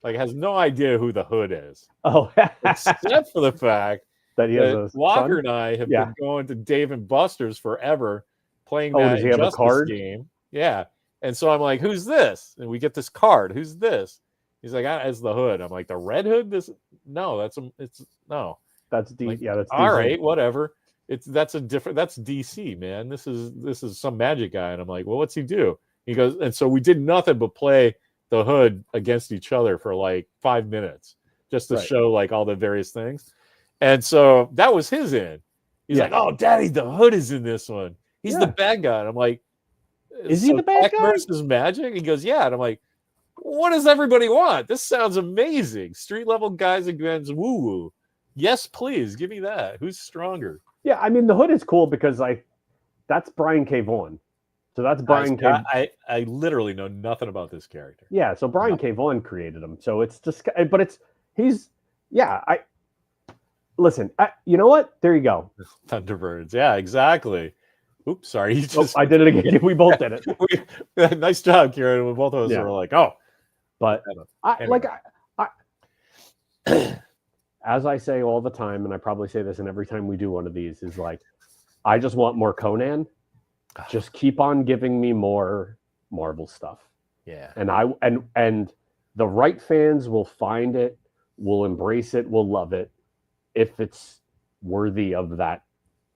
A: has no idea who the Hood is.
B: Oh,
A: except for the fact
B: that he has
A: Walker and I have been going to Dave and Buster's forever, playing that
B: does he have a card
A: game. Yeah. And so I'm like, who's this? And we get this card. Who's this? He's like, it's the Hood. I'm like, the Red Hood? That's
B: all
A: right, whatever. That's DC, man. This is some magic guy. And I'm like, well, what's he do? He goes, and so we did nothing but play the Hood against each other for like 5 minutes just to show like all the various things. And so that was his end. He's like, oh, Daddy, the Hood is in this one. He's the bad guy. And I'm like,
B: is he the bad guy
A: versus magic? He goes, yeah. And I'm like, what does everybody want? This sounds amazing. Street level guys against woo woo. Yes, please give me that. Who's stronger?
B: Yeah, I mean, the Hood is cool because that's Brian K. Vaughan. So that's Brian K.
A: I literally know nothing about this character.
B: Yeah, so Brian K. Vaughan created him. So it's just, but listen, you know what? There you go.
A: Thunderbirds. Yeah, exactly. Oops, sorry. You
B: Oh,
A: just
B: I did it again. We both did it.
A: nice job, Kieran. We both of us
B: Yeah.
A: were like, oh.
B: But
A: Anyway.
B: As I say all the time, and I probably say this in every time we do one of these, is like, I just want more Conan. Just keep on giving me more Marvel stuff.
A: Yeah.
B: And the right fans will find it, will embrace it, will love it if it's worthy of that.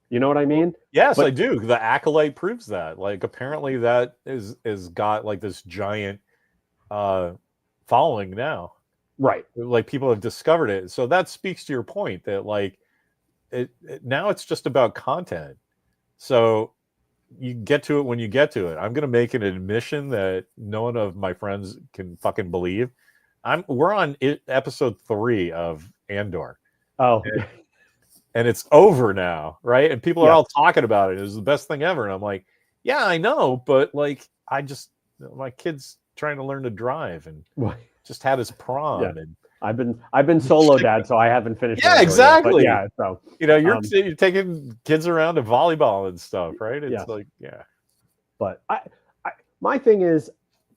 B: You know what I mean?
A: Yes, I do. The Acolyte proves that. Like, apparently that is got like this giant following now.
B: Right.
A: Like, people have discovered it. So that speaks to your point that like now it's just about content. So you get to it when you get to it. I'm gonna make an admission that no one of my friends can fucking believe. We're on episode 3 of Andor.
B: Oh,
A: and it's over now, right? And people are all talking about it. It was the best thing ever. And I'm like, yeah, I know, but like, my kid's trying to learn to drive and just had his prom.
B: Yeah.
A: And
B: I've been solo dad, so I haven't finished.
A: Yeah, exactly.
B: Yet, but yeah, so
A: you're taking kids around to volleyball and stuff, right? It's like, yeah.
B: But my thing is,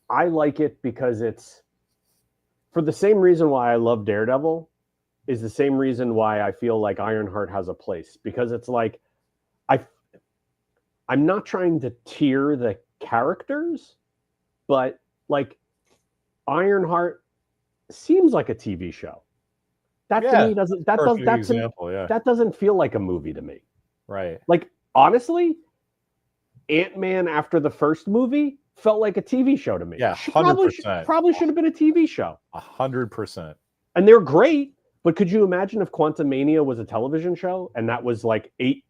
B: I like it because it's for the same reason why I love Daredevil is the same reason why I feel like Ironheart has a place, because it's like I'm not trying to tier the characters, but like Ironheart seems like a TV show. That to me doesn't that doesn't feel like a movie to me.
A: Right.
B: Like honestly, Ant-Man after the first movie felt like a TV show to me.
A: Yeah, 100%.
B: Probably should have been a TV show.
A: 100%.
B: And they're great, but could you imagine if Quantumania was a television show and that was like 8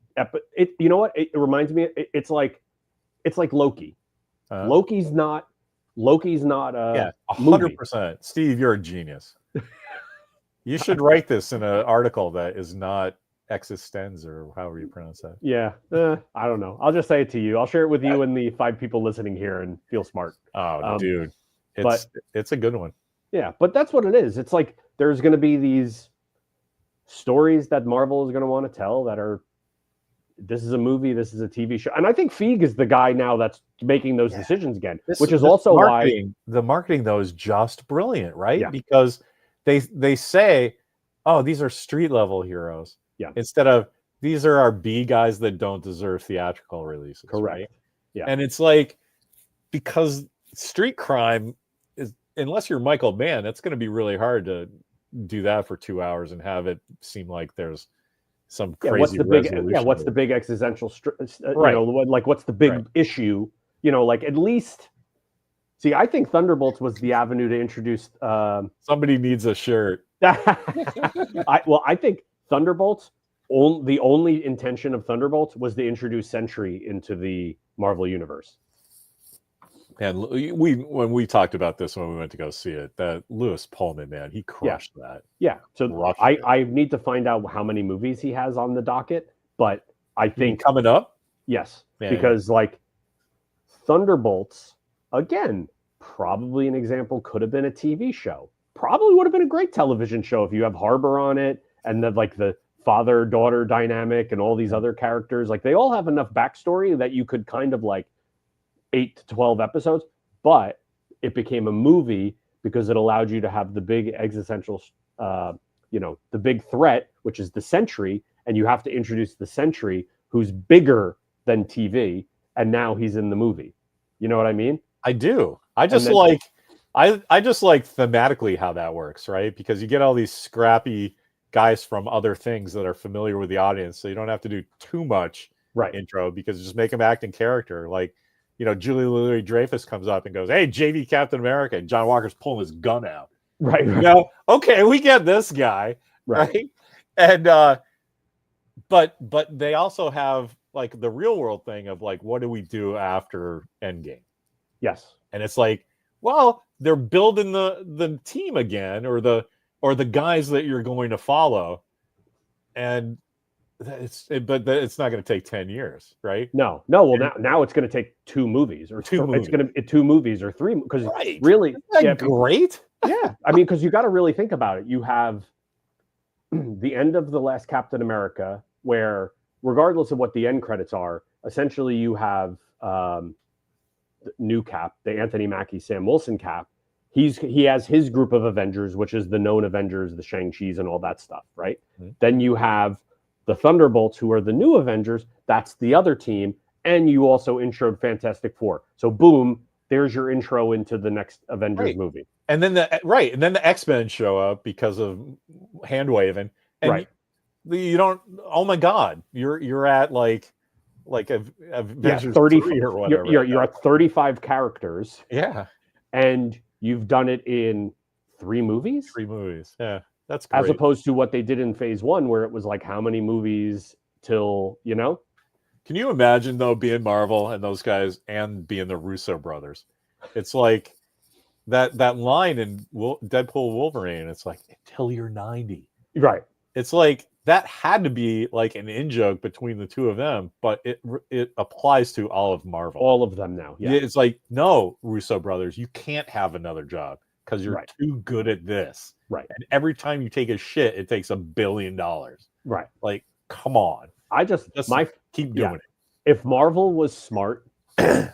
B: you know what? It reminds me. It's like Loki. Loki's not.
A: Yeah, 100%. Steve, you're a genius. You should write this in an article that is not existenz or however you pronounce that.
B: Yeah, I don't know. I'll just say it to you. I'll share it with you and the 5 people listening here and feel smart.
A: Oh, dude, it's a good one.
B: Yeah, but that's what it is. It's like there's going to be these stories that Marvel is going to want to tell that are. This is a movie. This is a TV show, and I think Feig is the guy now that's making those decisions again, which is also why
A: the marketing though is just brilliant, right? Yeah. Because they say, "Oh, these are street level heroes," instead of these are our B guys that don't deserve theatrical releases.
B: Correct.
A: Right?
B: Yeah,
A: and it's like because street crime is unless you're Michael Mann, it's going to be really hard to do that for 2 hours and have it seem like there's some crazy
B: what's the big existential right. What's the big issue, like at least see, I think Thunderbolts was the avenue to introduce
A: somebody needs a shirt.
B: I think Thunderbolts the only intention of Thunderbolts was to introduce Sentry into the Marvel universe.
A: And when we talked about this when we went to go see it, that Lewis Pullman, man, he crushed that.
B: Yeah. So I need to find out how many movies he has on the docket, but I think
A: coming up.
B: Yes, because like Thunderbolts, again, probably an example could have been a TV show. Probably would have been a great television show if you have Harbor on it and then like the father-daughter dynamic and all these other characters. Like they all have enough backstory that you could kind of like 8 to 12 episodes, but it became a movie because it allowed you to have the big existential, the big threat, which is the Sentry, and you have to introduce the Sentry who's bigger than TV, and now he's in the movie. You know what I mean?
A: I do. I just like thematically how that works, right? Because you get all these scrappy guys from other things that are familiar with the audience, so you don't have to do too much intro because just make them act in character. Like, Julie Louis-Dreyfus comes up and goes, "Hey, JV Captain America," and John Walker's pulling his gun out.
B: Right.
A: Okay, we get this guy, right? And but they also have like the real world thing of like, what do we do after Endgame?
B: Yes.
A: And it's like, well, they're building the team again, or the guys that you're going to follow, and it's not going to take 10 years, right?
B: No. Well, now it's going to take 2 movies or 2 movies. It's going to be 2 movies or 3 because really,
A: great.
B: Yeah, I mean, because you got to really think about it. You have the end of the last Captain America, where regardless of what the end credits are, essentially you have the new Cap, the Anthony Mackie, Sam Wilson Cap. He has his group of Avengers, which is the known Avengers, the Shang-Chi's and all that stuff, right? Mm-hmm. Then you have the Thunderbolts, who are the new Avengers. That's the other team. And you also introed Fantastic Four. So boom, there's your intro into the next Avengers movie.
A: And then the X-Men show up because of hand waving. And you don't, oh my God, you're at like Avengers 3 or whatever.
B: You're at 35 characters.
A: Yeah.
B: And you've done it in 3 movies?
A: 3 movies. Yeah. That's great.
B: As opposed to what they did in phase 1, where it was like how many movies till, you know?
A: Can you imagine, though, being Marvel and those guys and being the Russo brothers? It's like that line in Deadpool Wolverine. It's like, until you're 90.
B: Right.
A: It's like that had to be like an in-joke between the two of them, but it applies to all of Marvel.
B: All of them now. Yeah.
A: It's like, no, Russo brothers, you can't have another job because you're too good at this.
B: Right.
A: And every time you take a shit, it takes $1 billion.
B: Right.
A: Like, come on. Keep doing it.
B: If Marvel was smart, and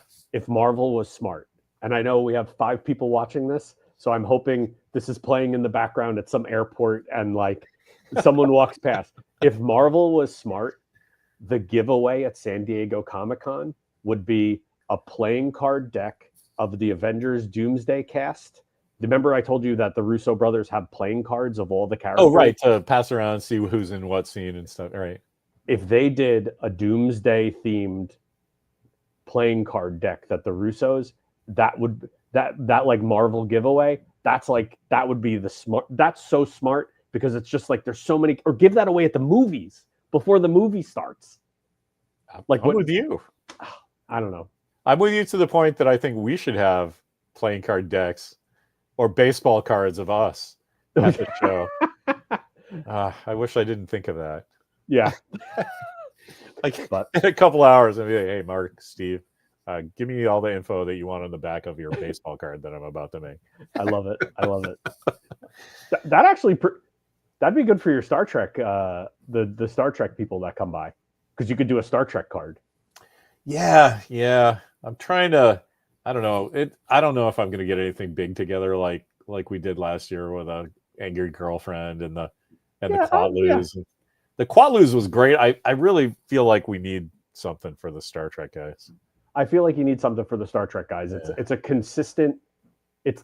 B: I know we have 5 people watching this, so I'm hoping this is playing in the background at some airport and like someone walks past. If Marvel was smart, the giveaway at San Diego Comic-Con would be a playing card deck of the Avengers Doomsday cast. Remember I told you that the Russo brothers have playing cards of all the characters?
A: Oh, right, to pass around, see who's in what scene and stuff. All right.
B: If they did a Doomsday themed playing card deck that the Russos, that like Marvel giveaway, that would be the smart. That's so smart because it's just like there's so many, or give that away at the movies before the movie starts.
A: Like I'm with you.
B: I don't know.
A: I'm with you to the point that I think we should have playing card decks or baseball cards of us at the show. I wish I didn't think of that.
B: Yeah.
A: But in a couple hours, I'll be like, hey, Mark, Steve, give me all the info that you want on the back of your baseball card that I'm about to make.
B: I love it. That actually, that'd be good for your Star Trek, the Star Trek people that come by, because you could do a Star Trek card.
A: Yeah. I'm trying to, I don't know if I'm going to get anything big together like we did last year with a angry girlfriend and the Quatloos. The Quatloos was great. I really feel like we need something for the Star Trek guys.
B: I feel like you need something for the Star Trek guys. It's a consistent.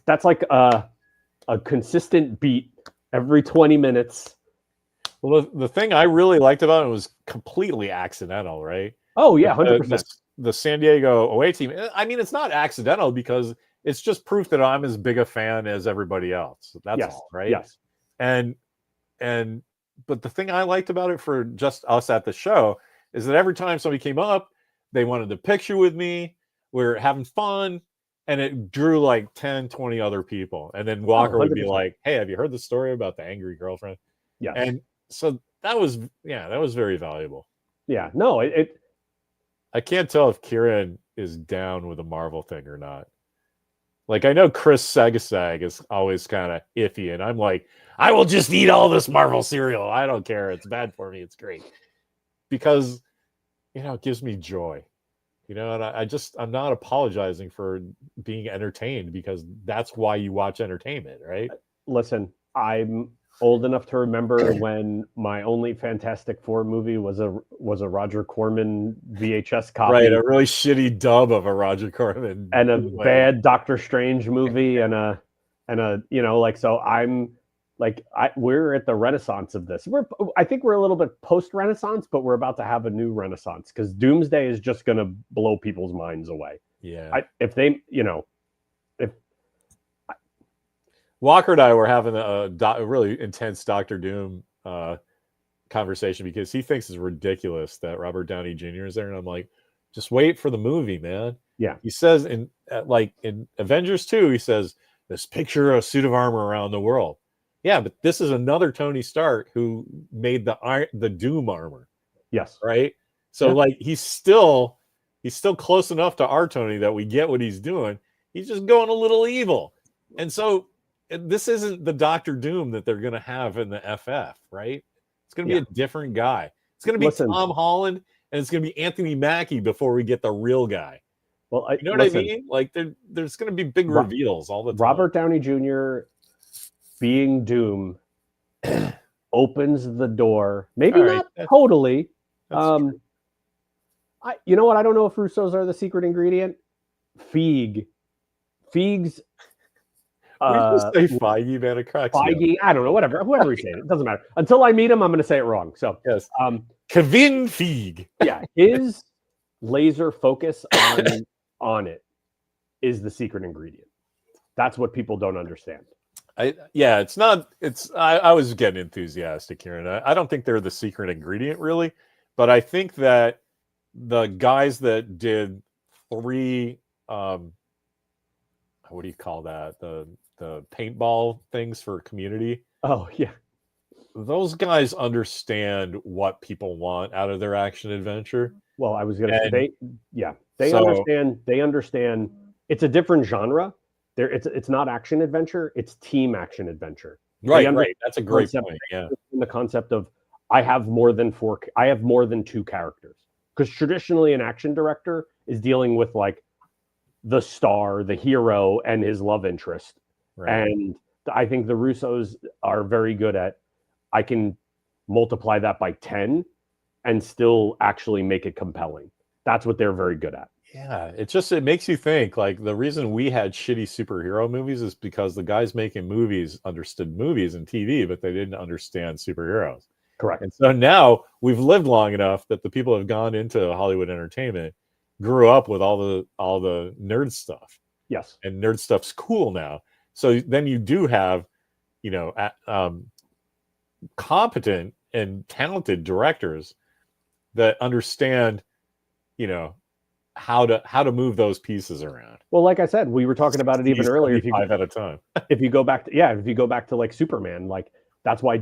B: That's like a consistent beat every 20 minutes.
A: Well, the thing I really liked about it was completely accidental, right?
B: Oh yeah, 100%.
A: The San Diego away team. I mean, it's not accidental because it's just proof that I'm as big a fan as everybody else. That's all, right?
B: Yes.
A: But the thing I liked about it for just us at the show is that every time somebody came up, they wanted to picture with me. We're having fun. And it drew like 10, 20 other people. And then Walker would be like, hey, have you heard the story about the angry girlfriend?
B: Yeah.
A: And so that was very valuable.
B: Yeah. No,
A: I can't tell if Kieran is down with a Marvel thing or not. Like, I know Chris Sagasag is always kind of iffy, and I'm like, I will just eat all this Marvel cereal. I don't care. It's bad for me. It's great. Because, it gives me joy. And I'm not apologizing for being entertained because that's why you watch entertainment, right?
B: Listen, I'm old enough to remember when my only Fantastic Four movie was a Roger Corman VHS copy.
A: Right, a really shitty dub of a Roger Corman.
B: And a bad Doctor Strange movie and so I'm like, we're at the renaissance of this. I think we're a little bit post-renaissance, but we're about to have a new renaissance because Doomsday is just going to blow people's minds away.
A: Yeah. Walker and I were having a really intense Doctor Doom conversation because he thinks it's ridiculous that Robert Downey Jr. is there. And I'm like, just wait for the movie, man.
B: Yeah.
A: He says in Avengers 2, he says, this picture a suit of armor around the world. Yeah, but this is another Tony Stark who made the Doom armor.
B: Yes.
A: Right? So he's still close enough to our Tony that we get what he's doing. He's just going a little evil. And so this isn't the Doctor Doom that they're going to have in the FF, right? It's going to be a different guy. It's going to be Tom Holland and it's going to be Anthony Mackie before we get the real guy.
B: Well,
A: You know what I mean? Like there's going to be big reveals all the time.
B: Robert Downey Jr. being Doom opens the door. Maybe not totally. You know what? I don't know if Russos are the secret ingredient. Feig's.
A: We just say Feige, man. It cracks
B: Feige. I don't know. Whoever we say it doesn't matter. Until I meet him, I'm going to say it wrong. So
A: yes. Kevin Feige.
B: Yeah, his laser focus on it is the secret ingredient. That's what people don't understand.
A: It's not. I was getting enthusiastic here, and I don't think they're the secret ingredient really, but I think that the guys that did 3, what do you call that? The paintball things for Community.
B: Oh yeah,
A: those guys understand what people want out of their action adventure.
B: Well, I was going to say they understand. They understand. It's a different genre. It's not action adventure. It's team action adventure.
A: Right. That's a great point. Yeah.
B: The concept of I have more than 2 characters, because traditionally an action director is dealing with like the star, the hero, and his love interest. Right. And I think the Russos are very good at, I can multiply that by 10 and still actually make it compelling. That's what they're very good at.
A: Yeah, it makes you think. Like, the reason we had shitty superhero movies is because the guys making movies understood movies and TV, but they didn't understand superheroes.
B: Correct.
A: And so now we've lived long enough that the people who have gone into Hollywood entertainment grew up with all the nerd stuff.
B: Yes.
A: And nerd stuff's cool now. So then you do have, competent and talented directors that understand, how to move those pieces around.
B: Well, like I said, we were talking about it even earlier.
A: If you 5 at a time.
B: If you go back to like Superman, like that's why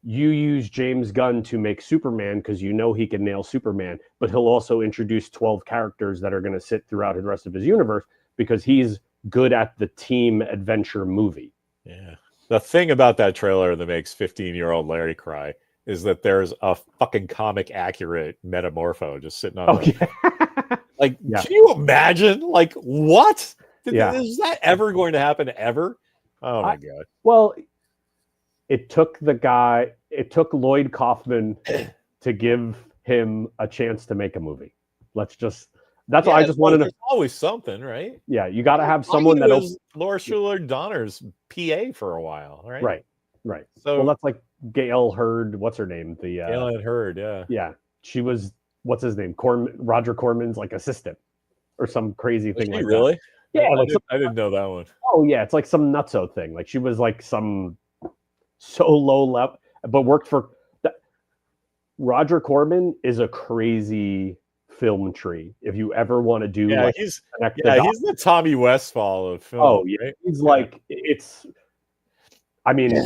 B: you use James Gunn to make Superman, because he can nail Superman, but he'll also introduce 12 characters that are going to sit throughout the rest of his universe because he's good at the team adventure movie.
A: Yeah. The thing about that trailer that makes 15-year-old Larry cry is that there's a fucking comic accurate Metamorpho just sitting on
B: Can
A: you imagine? Like, what? Is that ever going to happen ever? Oh my God.
B: Well, it took Lloyd Kaufman to give him a chance to make a movie. That's why I just wanted to.
A: There's always something, right?
B: Yeah, you got to have someone that
A: was Laura Schuler Donner's PA for a while, right?
B: Right.
A: So
B: that's like Gail Hurd. What's her name?
A: Gail Hurd. Yeah.
B: Yeah, she was. What's his name? Roger Corman's like assistant, or some crazy thing like
A: really?
B: That. Yeah,
A: I didn't know that one.
B: Oh yeah, it's like some nutso thing. Like she was like some so low level, but worked for. Roger Corman is a crazy film tree. If you ever want to do,
A: he's the Tommy Westphall of film.
B: Oh yeah,
A: right?
B: He's like it's. I mean,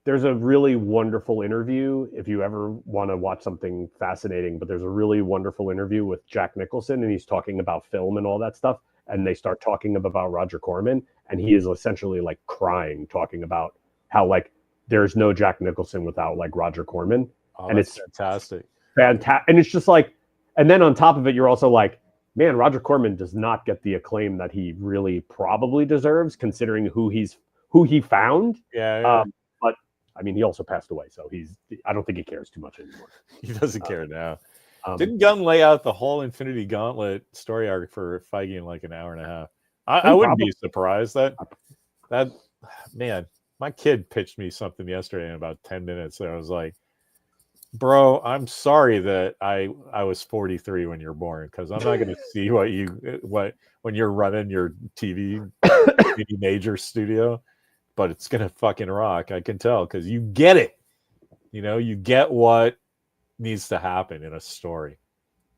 B: there's a really wonderful interview if you ever want to watch something fascinating. But there's a really wonderful interview with Jack Nicholson, and he's talking about film and all that stuff. And they start talking about Roger Corman, and he is essentially like crying, talking about how like there's no Jack Nicholson without like Roger Corman,
A: and it's fantastic.
B: And it's just like, and then on top of it, you're also like, man, Roger Corman does not get the acclaim that he really probably deserves, considering who he found.
A: Yeah.
B: But I mean, he also passed away, so I don't think he cares too much anymore.
A: He doesn't care now. Didn't Gunn lay out the whole Infinity Gauntlet story arc for Feige in like an hour and a half? I wouldn't be surprised that man, my kid pitched me something yesterday in about 10 minutes. And I was like, bro, I'm sorry that I was 43 when you're born, because I'm not going to see when you're running your TV major studio, but it's going to fucking rock. I can tell, because you get it. You get what needs to happen in a story.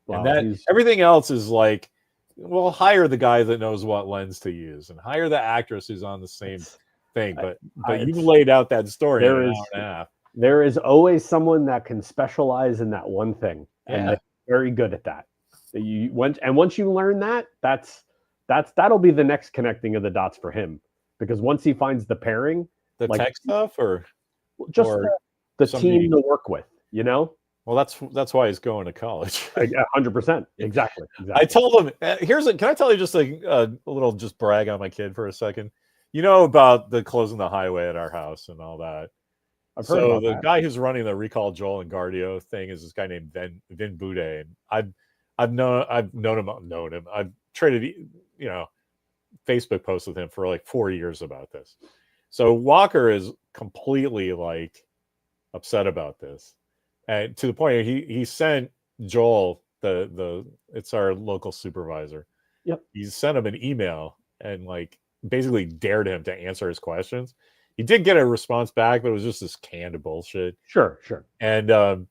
A: Wow, and everything else is like, well, hire the guy that knows what lens to use, and hire the actress who's on the same thing. But you laid out that story in an hour and a half.
B: There is always someone that can specialize in that one thing, and they're very good at that. Once you learn that, that'll be the next connecting of the dots for him, because once he finds the pairing,
A: tech stuff, or
B: just the team to work with. You know,
A: Well, that's why he's going to college.
B: 100%. Exactly.
A: I told him, can I tell you just a little just brag on my kid for a second? You know about the closing the highway at our house and all that.
B: I've heard about
A: the
B: that.
A: guy who's running the Recall Joel and Guardio thing is this guy named Vin Boudet, and I've known him. I've traded Facebook posts with him for like 4 years about this. So Walker is completely like upset about this, and to the point he sent Joel it's our local supervisor.
B: Yep.
A: He sent him an email and like basically dared him to answer his questions. He did get a response back, but it was just this canned bullshit.
B: Sure.
A: And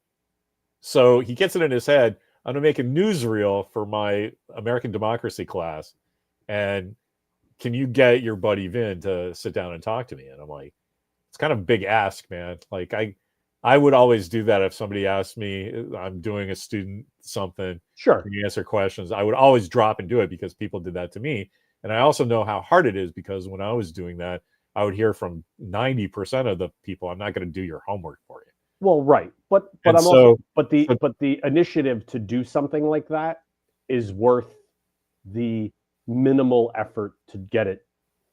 A: so he gets it in his head, I'm going to make a newsreel for my American democracy class. And can you get your buddy Vin to sit down and talk to me? And I'm like, it's kind of a big ask, man. Like I would always do that if somebody asked me, I'm doing a student something.
B: Sure.
A: Can you answer questions? I would always drop and do it because people did that to me. And I also know how hard it is because when I was doing that, I would hear from 90% of the people, I'm not going to do your homework for you.
B: Well, right. But the initiative to do something like that is worth the minimal effort to get it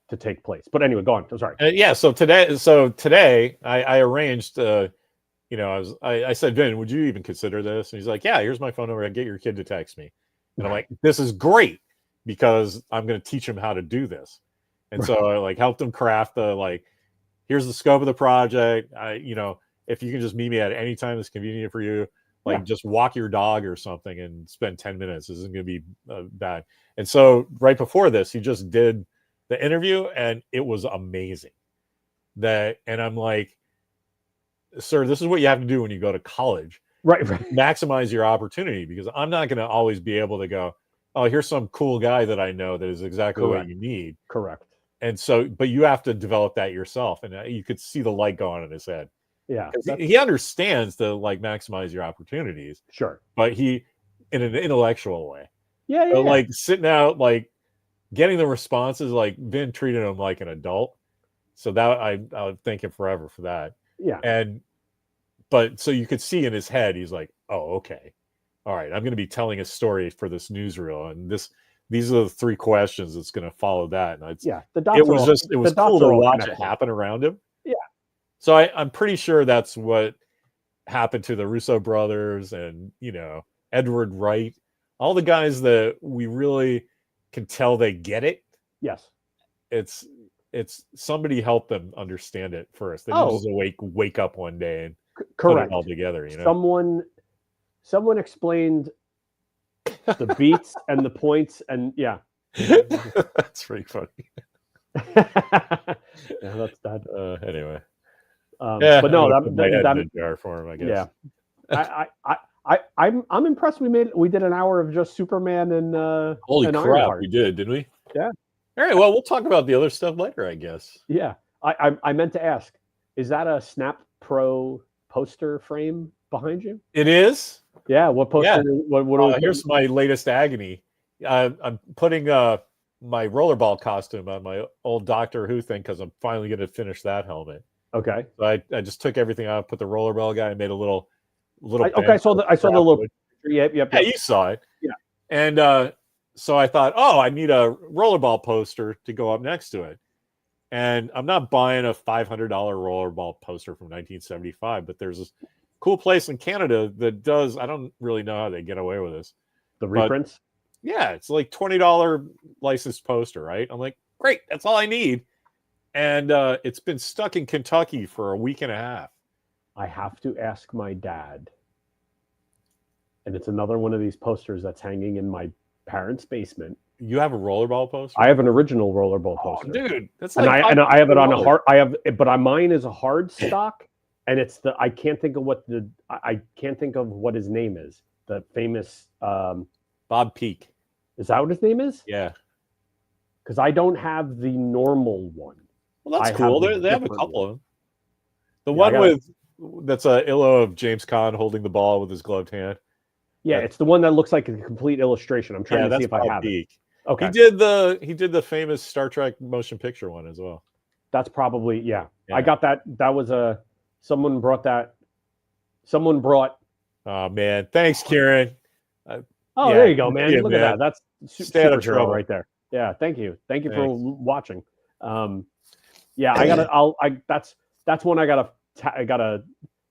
B: to take place. But anyway, go on. I'm sorry.
A: Yeah. So today I arranged, I said, Vin, would you even consider this? And he's like, yeah, here's my phone number. I get your kid to text me. And I'm like, this is great because I'm going to teach him how to do this. And so I like helped him craft here's the scope of the project. If you can just meet me at any time that's convenient for you, just walk your dog or something and spend 10 minutes. This isn't going to be bad. And so right before this, he just did the interview and it was amazing. And I'm like, sir, this is what you have to do when you go to college.
B: Right.
A: Maximize your opportunity because I'm not going to always be able to go, oh, here's some cool guy that I know that is exactly what you need.
B: Correct.
A: And so, but you have to develop that yourself. And you could see the light go on in his head.
B: Yeah.
A: He understands to maximize your opportunities.
B: Sure.
A: But he, in an intellectual way.
B: Yeah.
A: So, sitting out, getting the responses, Vin treated him like an adult. So that I'll thank him forever for that.
B: Yeah.
A: But so you could see in his head, he's like, oh, okay. All right. I'm going to be telling a story for this newsreel. And these are the 3 questions that's going to follow that. And it was cool to watch it happen around him.
B: Yeah.
A: So I'm pretty sure that's what happened to the Russo brothers and, Edward Wright, all the guys that we really can tell they get it.
B: Yes.
A: It's somebody helped them understand it first. They didn't just wake up one day and put it all together.
B: Someone explained the beats and the points, and
A: that's pretty funny.
B: That's that.
A: Anyway,
B: but no, that
A: jar for him, I guess.
B: Yeah, I'm impressed. We did an hour of just Superman and
A: holy
B: and
A: crap,
B: Ironheart.
A: We didn't we?
B: Yeah.
A: All right. Well, we'll talk about the other stuff later, I guess.
B: Yeah, I meant to ask, is that a Snap Pro poster frame behind you?
A: It is.
B: Yeah. What poster?
A: Yeah.
B: What
A: here's my latest agony. I'm putting my rollerball costume on my old Doctor Who thing because I'm finally going to finish that helmet.
B: Okay.
A: So I just took everything out, put the rollerball guy, made a little.
B: I saw the little. Yep.
A: Yeah, you saw it.
B: Yeah.
A: And so I thought, I need a rollerball poster to go up next to it. And I'm not buying a $500 rollerball poster from 1975, but there's this cool place in Canada that does. I don't really know how they get away with this.
B: The reprints?
A: Yeah, it's like $20 licensed poster, right? I'm like, great, that's all I need. And it's been stuck in Kentucky for a week and a half.
B: I have to ask my dad. And it's another one of these posters that's hanging in my parents' basement.
A: You have a rollerball poster?
B: I have an original rollerball poster.
A: Dude, that's
B: like I have it on a hard. But mine is a hard stock, and it's I can't think of what his name is. The famous
A: Bob Peak.
B: Is that what his name is?
A: Yeah.
B: Because I don't have the normal one.
A: Well, that's cool. They have a couple of them. The one that's a illo of James Caan holding the ball with his gloved hand.
B: Yeah, it's the one that looks like a complete illustration. I'm trying to see if I have it. Okay. He did the famous Star Trek motion picture one as well. That's probably I got that. That was someone brought that someone brought.
A: Oh man, thanks, Kieran.
B: Oh,
A: Yeah,
B: there you go,
A: good
B: man.
A: to see you,
B: Look at
A: man.
B: that. That's
A: Stay out
B: super
A: of
B: show
A: trouble.
B: right there. Yeah, thank you for
A: Thanks.
B: watching. Yeah, I gotta. That's one I gotta.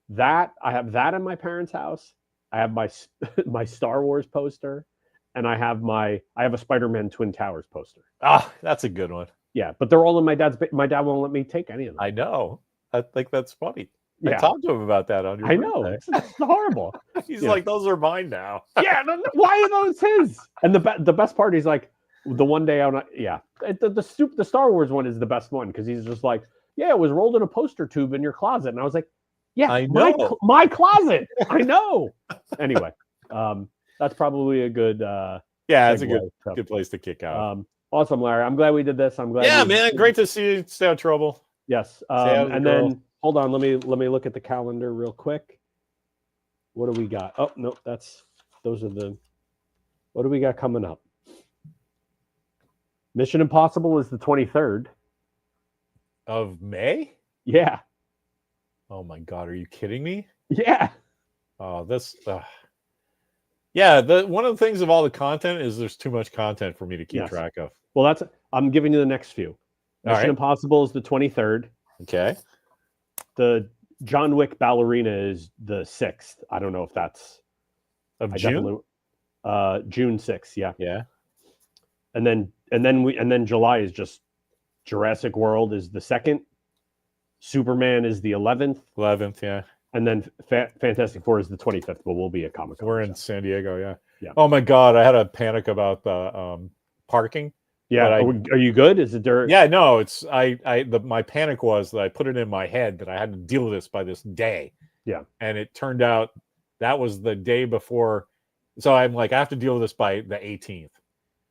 B: That I have that in my parents' house. I have my my Star Wars poster, and I have a Spider-Man Twin Towers poster.
A: Ah, that's a good one.
B: Yeah, but they're all in my dad's. My dad won't let me take any of them.
A: I know. I think that's funny.
B: Yeah.
A: I talked to him about that on your
B: I
A: birthday.
B: know. It's horrible.
A: He's like, those are mine now.
B: Yeah, why are those his? And the best part, he's like, the one day the Star Wars one is the best one because he's just like, yeah, it was rolled in a poster tube in your closet, and I was like, yeah,
A: I know.
B: my closet. I know. Anyway, that's probably a good.
A: Yeah, it's a good place to kick out.
B: Awesome, Larry. I'm glad we did this. I'm glad.
A: Yeah, man, great to see you. Stay out of trouble.
B: Yes. And then hold on, let me look at the calendar real quick. What do we got? Oh no, those are the. What do we got coming up? Mission Impossible is the 23rd
A: of May.
B: Yeah.
A: Oh my God, are you kidding me?
B: Yeah.
A: Oh, that's. Yeah, one of the things of all the content is there's too much content for me to keep track of.
B: Well, I'm giving you the next few. Mission Impossible is the 23rd.
A: Okay.
B: The John Wick Ballerina is the 6th. I don't know if that's
A: of June.
B: June 6th. Yeah.
A: Yeah.
B: And then July is just Jurassic World is the 2nd. Superman is the 11th.
A: 11th, yeah.
B: And then Fantastic Four is the 25th, but we'll be at Comic-Con.
A: We're in San Diego, yeah.
B: Yeah.
A: Oh my God, I had a panic about the parking.
B: Yeah. Are you good? Is it dirt?
A: Yeah, no, it's my panic was that I put it in my head that I had to deal with this by this day.
B: Yeah.
A: And it turned out that was the day before. So I'm like, I have to deal with this by the 18th.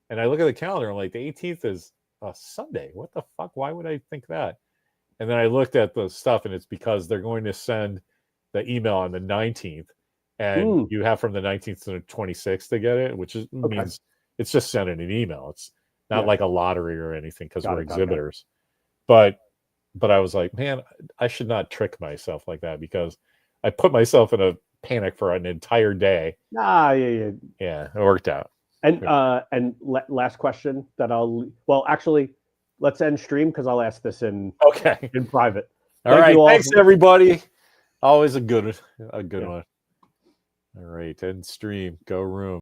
A: And I look at the calendar, I'm like, the 18th is a Sunday. What the fuck? Why would I think that? And then I looked at the stuff, and it's because they're going to send the email on the 19th. And you have from the 19th to the 26th to get it, which means it's just sending an email. It's not like a lottery or anything because we're exhibitors. But I was like, man, I should not trick myself like that because I put myself in a panic for an entire day.
B: Yeah,
A: it worked out.
B: And last question that actually, let's end stream because I'll ask this in private.
A: All right, thanks everybody. Always a good one. All right, end stream. Go room.